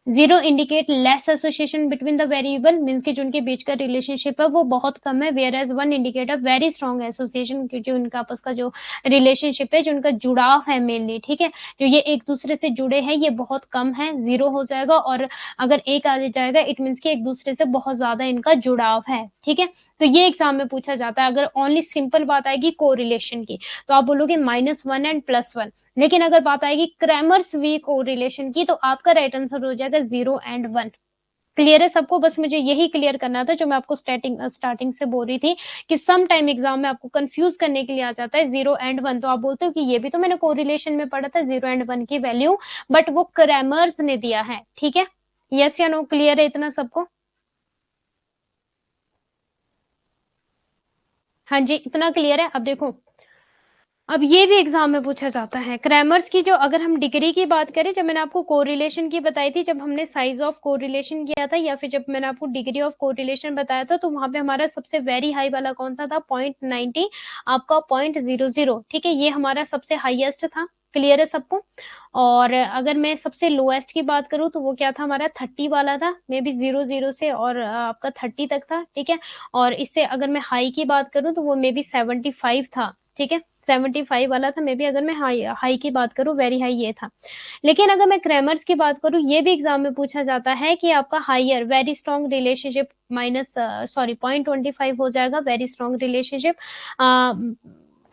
0 indicate less association between the variable, means की जो उनके बीच का रिलेशनशिप है वो बहुत कम है, whereas 1 indicate a very strong association, जो उनका आपस का जो रिलेशनशिप है, जो उनका जुड़ाव है मेनली, ठीक है, जो ये एक दूसरे से जुड़े हैं ये बहुत कम है, 0 हो जाएगा, और अगर 1 आ जाएगा इट मीन्स की एक दूसरे से बहुत ज्यादा इनका जुड़ाव है, ठीक है। तो ये एग्जाम में पूछा जाता है। अगर ओनली सिंपल बात आएगी कोरिलेशन की तो आप बोलोगे -1 एंड +1, लेकिन अगर बात आएगी क्रैमर्स वी कोरिलेशन की तो आपका राइट आंसर हो जाएगा 0 and 1। क्लियर है सबको? बस मुझे यही क्लियर करना था जो मैं आपको स्टार्टिंग से बोल रही थी कि सम टाइम एग्जाम में आपको कंफ्यूज करने के लिए आ जाता है 0 and 1, तो आप बोलते हो कि ये भी तो मैंने कोरिलेशन में पढ़ा था 0 and 1 की वैल्यू, बट वो क्रैमर्स ने दिया है, ठीक है। यस या नो? क्लियर है इतना सबको? हाँ जी, इतना क्लियर है। अब देखो, अब ये भी एग्जाम में पूछा जाता है क्रैमर्स की, जो अगर हम डिग्री की बात करें, जब मैंने आपको कोरिलेशन की बताई थी, जब हमने साइज ऑफ कोरिलेशन किया था, या फिर जब मैंने आपको डिग्री ऑफ कोरिलेशन बताया था, तो वहां पे हमारा सबसे वेरी हाई वाला कौन सा था? 0.90, आपका 0.00, ठीक है, ये हमारा सबसे हाईएस्ट था। क्लियर है सबको? और अगर मैं सबसे लोएस्ट की बात करूं तो वो क्या था? हमारा 30 वाला था, मे बी 00 से और आपका 30 तक था, ठीक है। और इससे अगर मैं हाई की बात करूं तो वो मे बी 75 था, ठीक है, 75 वाला था मे बी। अगर मैं हाई की बात करूं, वेरी हाई ये था। लेकिन अगर मैं क्रैमर्स की बात करूं, ये भी एग्जाम में पूछा जाता है कि आपका higher very strong relationship minus 0.25 हो जाएगा, वेरी स्ट्रॉन्ग रिलेशनशिप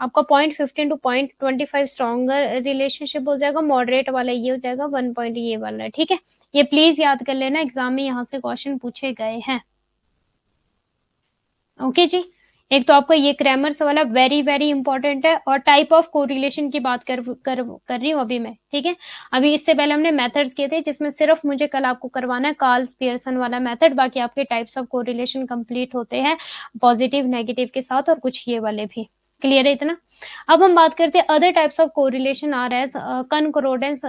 आपका 0.15 टू 0.25 स्ट्रॉन्गर रिलेशनशिप हो जाएगा, मॉडरेट वाला ये हो जाएगा 1 पॉइंट ये वाला, ठीक है। ये प्लीज याद कर लेना, एग्जाम में यहाँ से क्वेश्चन पूछे गए हैं। ओके जी, एक तो आपका ये क्रैमर्स वाला वेरी वेरी इंपॉर्टेंट है, और टाइप ऑफ कोरिलेशन की बात कर रही हूँ अभी मैं, ठीक है। अभी इससे पहले हमने मेथड्स किए थे, जिसमें सिर्फ मुझे कल आपको करवाना है कार्ल पियर्सन वाला मेथड, बाकी आपके टाइप्स ऑफ कोरिलेशन कंप्लीट होते हैं पॉजिटिव नेगेटिव के साथ, और कुछ ये वाले भी। क्लियर है इतना? अब हम बात करते हैं अदर टाइप्स ऑफ कोरिलेशन आ रहा है कनकोर्डेंस,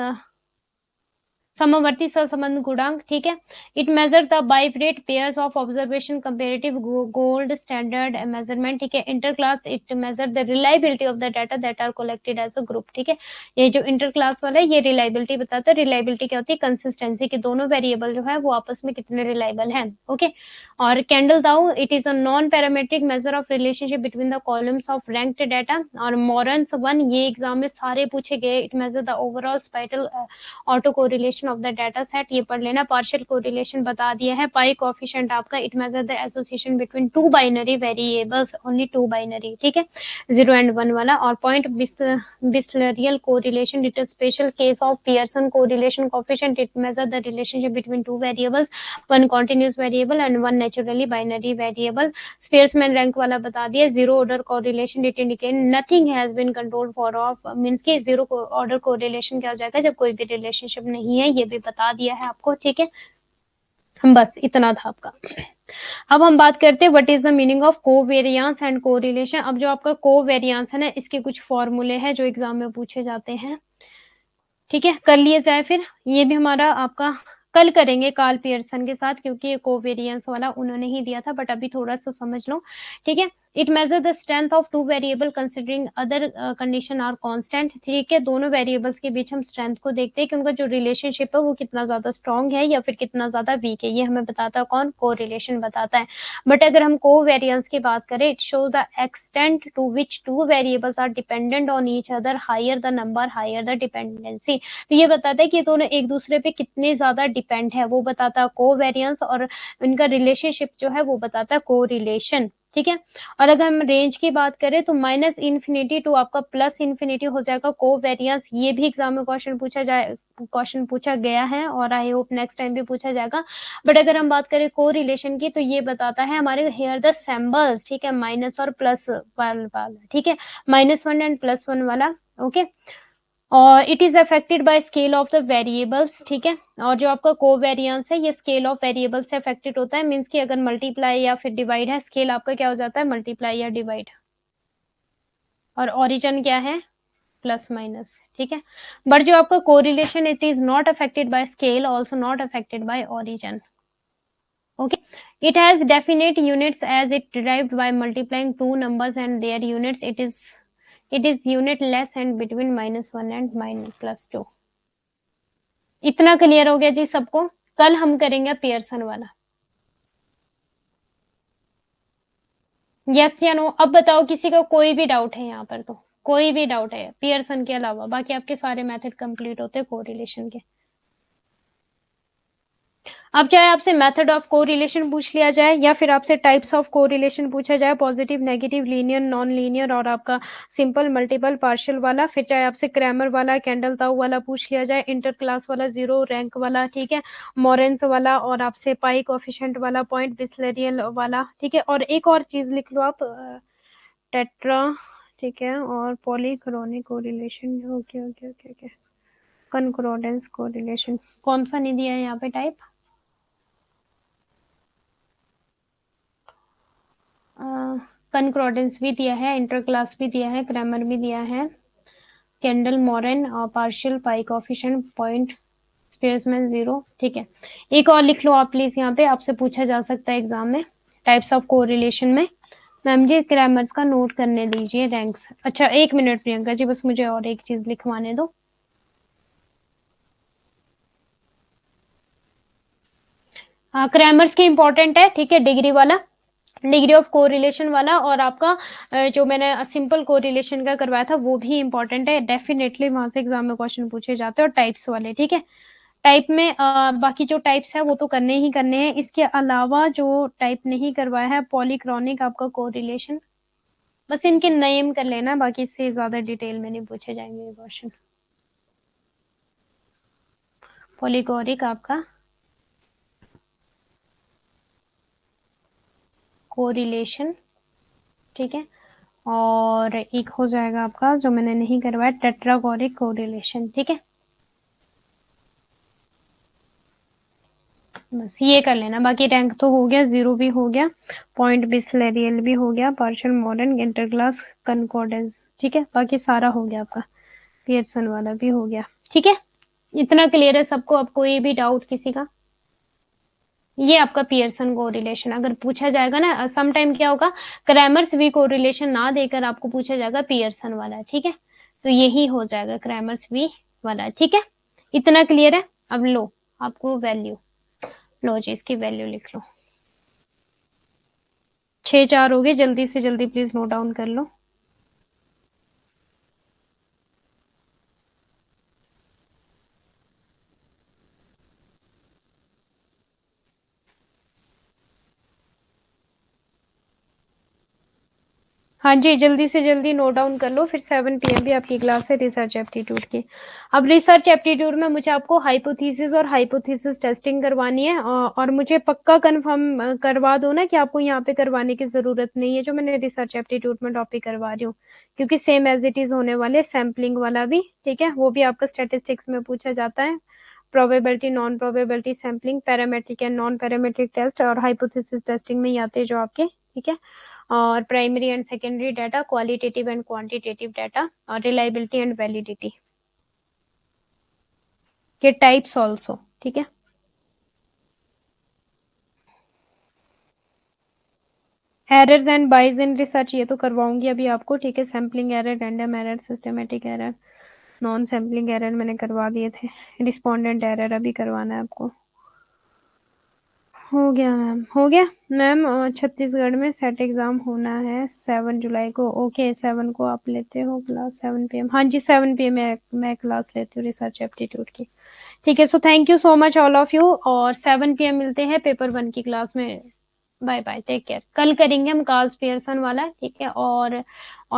समवर्ती सहसंबंध गुणांक, ठीक है। It measure the bivariate pairs of observation comparative gold standard measurement, ठीक है। Inter class it measure the reliability of the data that are collected as a group, ठीक है। ये जो इंटर क्लास वाला है ये रिलायबिलिटी बताता है। रिलायबिलिटी क्या होती है? कंसिस्टेंसी की दोनों वेरिएबल जो है वो आपस में कितने रिलायबल हैं, ओके। और Kendall tau it is a non parametric measure of relationship between the columns of ranked data. और मॉरन्स 1 ये एग्जाम में सारे पूछे गए। It measure the overall spatial auto correlation of the data set, ये पढ़ लेना। पार्शियल कोरिलेशन बता दिया है। पाई कोएफिशिएंट आपका it measure the association between two binary variables, only two binary, ठीक है, 0 and 1 वाला। और point बिस्लरियल correlation it is special case of Pearson correlation coefficient, it measure the relationship between two variables, one continuous variable and one naturally binary variable. Spearman's rank वाला बता दिया। Zero order correlation it indicate nothing has been controlled for of, means की zero order correlation क्या हो जाएगा? जब कोई भी रिलेशनशिप नहीं है, ये भी बता दिया है आपको, ठीक है। हम बस इतना था आपका। अब हम बात करते हैं what is the meaning of covariance and correlation. अब जो आपका कोवेरिएंस है ना, इसके कुछ फॉर्मूले हैं जो एग्जाम में पूछे जाते हैं, ठीक है, कर लिए जाए फिर। ये भी हमारा आपका कल करेंगे कार्ल पियर्सन के साथ, क्योंकि ये कोवेरिएंस वाला उन्होंने ही दिया था, बट अभी थोड़ा सा समझ लो, ठीक है। It measure the strength of two variable considering other condition are constant, ठीक है। दोनों वेरिएबल्स के बीच हम स्ट्रेंथ को देखते हैं कि उनका जो रिलेशनशिप है वो कितना ज्यादा स्ट्रॉन्ग है या फिर कितना ज्यादा वीक है, ये हमें बताता है कौन? कोरिलेशन बताता है। बट अगर हम कोवेरिएंस की बात करें, it shows the extent to which two variables are dependent on each other, higher the number higher the dependency. तो ये बताता है कि दोनों एक दूसरे पे कितने ज्यादा डिपेंड है, वो बताता है कोवेरिएंस, और इनका रिलेशनशिप जो है वो बताता है कोरिलेशन, ठीक है। और अगर हम रेंज की बात करें तो -इन्फिनिटी टू आपका +इन्फिनिटी हो जाएगा कोवेरिएंस। ये भी एग्जाम में क्वेश्चन पूछा गया है, और आई होप नेक्स्ट टाइम भी पूछा जाएगा। बट अगर हम बात करें कोरिलेशन की तो ये बताता है हमारे हेयर द सिंबल्स, ठीक है, माइनस और प्लस वाला, ठीक है, -1 एंड +1 वाला, ओके। और it is affected by scale of the variables, ठीक है। और जो आपका कोवेरिएंस है ये स्केल ऑफ वेरिएबल से अफेक्टेड होता है, मींस कि अगर मल्टीप्लाई या फिर डिवाइड है, स्केल आपका क्या हो जाता है? मल्टीप्लाई या डिवाइड। और ओरिजिन क्या है? प्लस माइनस, ठीक है। बट जो आपका correlation it is not affected by scale, also not affected by origin. Okay, it has definite units as it derived by multiplying two numbers and their units. It is unitless and between -1 and +2। इतना clear हो गया जी सबको। कल हम करेंगे Pearson वाला। Yes या no? अब बताओ किसी का कोई भी डाउट है यहाँ पर? तो कोई भी डाउट है पियर्सन के अलावा? बाकी आपके सारे मेथड कंप्लीट होते हैं कोरिलेशन के। अब चाहे आपसे मेथड ऑफ कोरिलेशन पूछ लिया जाए या फिर आपसे टाइप्स ऑफ कोरिलेशन पूछा जाए, positive, negative, linear, non linear और आपका सिंपल, मल्टीपल, पार्शियल वाला, फिर चाहे आपसे क्रैमर वाला, कैंडल ताऊ वाला पूछ लिया जाए, इंटर क्लास वाला, जीरो रैंक वाला, ठीक है, मोरेंस वाला और आपसे पाई कोफिशिएंट वाला, पॉइंट बिस्लेरियल वाला, ठीक है। और एक और चीज लिख लो आप, टेट्रा, ठीक है, और polychronic correlation. Okay okay okay okay, concordance correlation कौन सा नहीं दिया है यहाँ पे टाइप? कंकॉर्डेंस भी दिया है, इंटर क्लास भी दिया है, क्रैमर भी दिया है, कैंडल, मोरेन, पार्शियल, पाई कोफिशिएंट, पॉइंट, स्पेयरमैन, जीरो, ठीक है। एक और लिख लो आप प्लीज, यहाँ पे आपसे पूछा जा सकता है एग्जाम में टाइप्स ऑफ कोरिलेशन में। मैम जी क्रैमर्स का नोट करने दीजिए, थैंक्स। अच्छा एक मिनट प्रियंका जी, बस मुझे और एक चीज लिखवाने दो। हाँ क्रैमर्स की इंपॉर्टेंट है, ठीक है, डिग्री वाला, डिग्री ऑफ कोरिलेशन वाला, और आपका जो मैंने सिंपल कोरिलेशन का करवाया था वो भी इंपॉर्टेंट है, डेफिनेटली वहां से एग्जाम में क्वेश्चन पूछे जाते हैं। और टाइप्स वाले, ठीक है, टाइप में बाकी जो टाइप्स है वो तो करने ही करने हैं। इसके अलावा जो टाइप नहीं करवाया है, पॉलीक्रॉनिक आपका कोरिलेशन, बस इनके नेम कर लेना, बाकी इससे ज्यादा डिटेल में नहीं पूछे जाएंगे क्वेश्चन। पॉलीगोरिक आपका कोरिलेशन, ठीक है, और एक हो जाएगा आपका जो मैंने नहीं करवाया, टेट्रागोरिक कोरिलेशन, ठीक है। बस ये कर लेना, बाकी रैंक तो हो गया, जीरो भी हो गया, पॉइंट बिस्लेरियल भी हो गया, पार्शियल, मॉडर्न, इंटरक्लास, कंकॉर्डेंस, ठीक है, बाकी सारा हो गया आपका, पियर्सन वाला भी हो गया, ठीक है। इतना क्लियर है सबको? अब कोई भी डाउट किसी का? ये आपका पियर्सन कोरिलेशन अगर पूछा जाएगा ना, सम टाइम क्या होगा, क्रैमर्स वी कोरिलेशन ना देकर आपको पूछा जाएगा पियर्सन वाला, ठीक है, तो यही हो जाएगा क्रैमर्स वी वाला, ठीक है। इतना क्लियर है? अब लो आपको वैल्यू, लो जी इसकी वैल्यू लिख लो। 6 4 हो गए, जल्दी से जल्दी प्लीज नोट डाउन कर लो। हाँ जी जल्दी से जल्दी नोट डाउन कर लो, फिर 7 PM भी आपकी क्लास है रिसर्च एप्टीट्यूड की। अब रिसर्च एप्टीट्यूड में मुझे आपको हाइपोथेसिस और हाइपोथेसिस टेस्टिंग करवानी है, और मुझे पक्का कंफर्म करवा दो ना कि आपको यहाँ पे करवाने की जरूरत नहीं है जो मैंने रिसर्च एप्टीट्यूड में टॉपिक करवा रही हूँ, क्योंकि सेम एज इट इज होने वाले, सैम्पलिंग वाला भी, ठीक है, वो भी आपका स्टेटिस्टिक्स में पूछा जाता है, probability, non probability, sampling, parametric and non parametric test और हाइपोथेसिस टेस्टिंग में ही आते हैं जो आपके, ठीक है। और primary and secondary data, qualitative and quantitative data, और रिलायबिलिटी एंड वैलिडिटी के टाइप्स ऑल्सो, ठीक है। Errors and bias in research ये तो करवाऊंगी अभी आपको, ठीक है, sampling error, random error, systematic error, non sampling error मैंने करवा दिए थे, रिस्पोंडेंट एरर अभी करवाना है आपको। हो गया मैम, हो गया मैम। छत्तीसगढ़ में सेट एग्जाम होना है 7 जुलाई को, ओके 7 को आप लेते हो क्लास, 7 PM? हाँ जी 7 PM मैं क्लास लेती हूँ रिसर्च एप्टीट्यूड की, ठीक है। So thank you so much all of you, और 7 PM मिलते हैं पेपर 1 की क्लास में। Bye bye, take care. कल करेंगे हम कार्ल्स पियर्सन वाला, ठीक है, और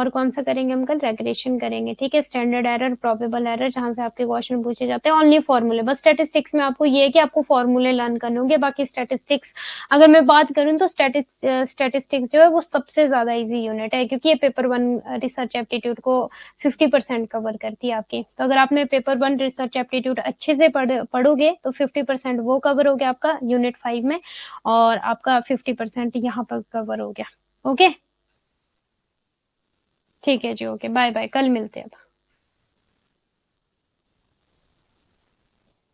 कौन सा करेंगे हम कल? रेग्रेशन करेंगे, ठीक है, स्टैंडर्ड एरर, प्रोबेबल एरर, जहां से आपके क्वेश्चन पूछे जाते हैं, ओनली फॉर्मूले। बस स्टैटिस्टिक्स में आपको ये है कि आपको फॉर्मूले लर्न करने होंगे, बाकी स्टैटिस्टिक्स अगर मैं बात करूं तो स्टैटिस्टिक्स जो है वो सबसे ज्यादा इजी यूनिट है, क्योंकि ये पेपर 1 रिसर्च एप्टीट्यूड को 50% कवर करती है आपकी। तो अगर आपने पेपर 1 रिसर्च एप्टीट्यूड अच्छे से पढ़ोगे तो 50% वो कवर हो गया आपका यूनिट 5 में, और आपका 50% यहाँ पर कवर हो गया। ओके ठीक है जी, ओके बाय बाय, कल मिलते हैं।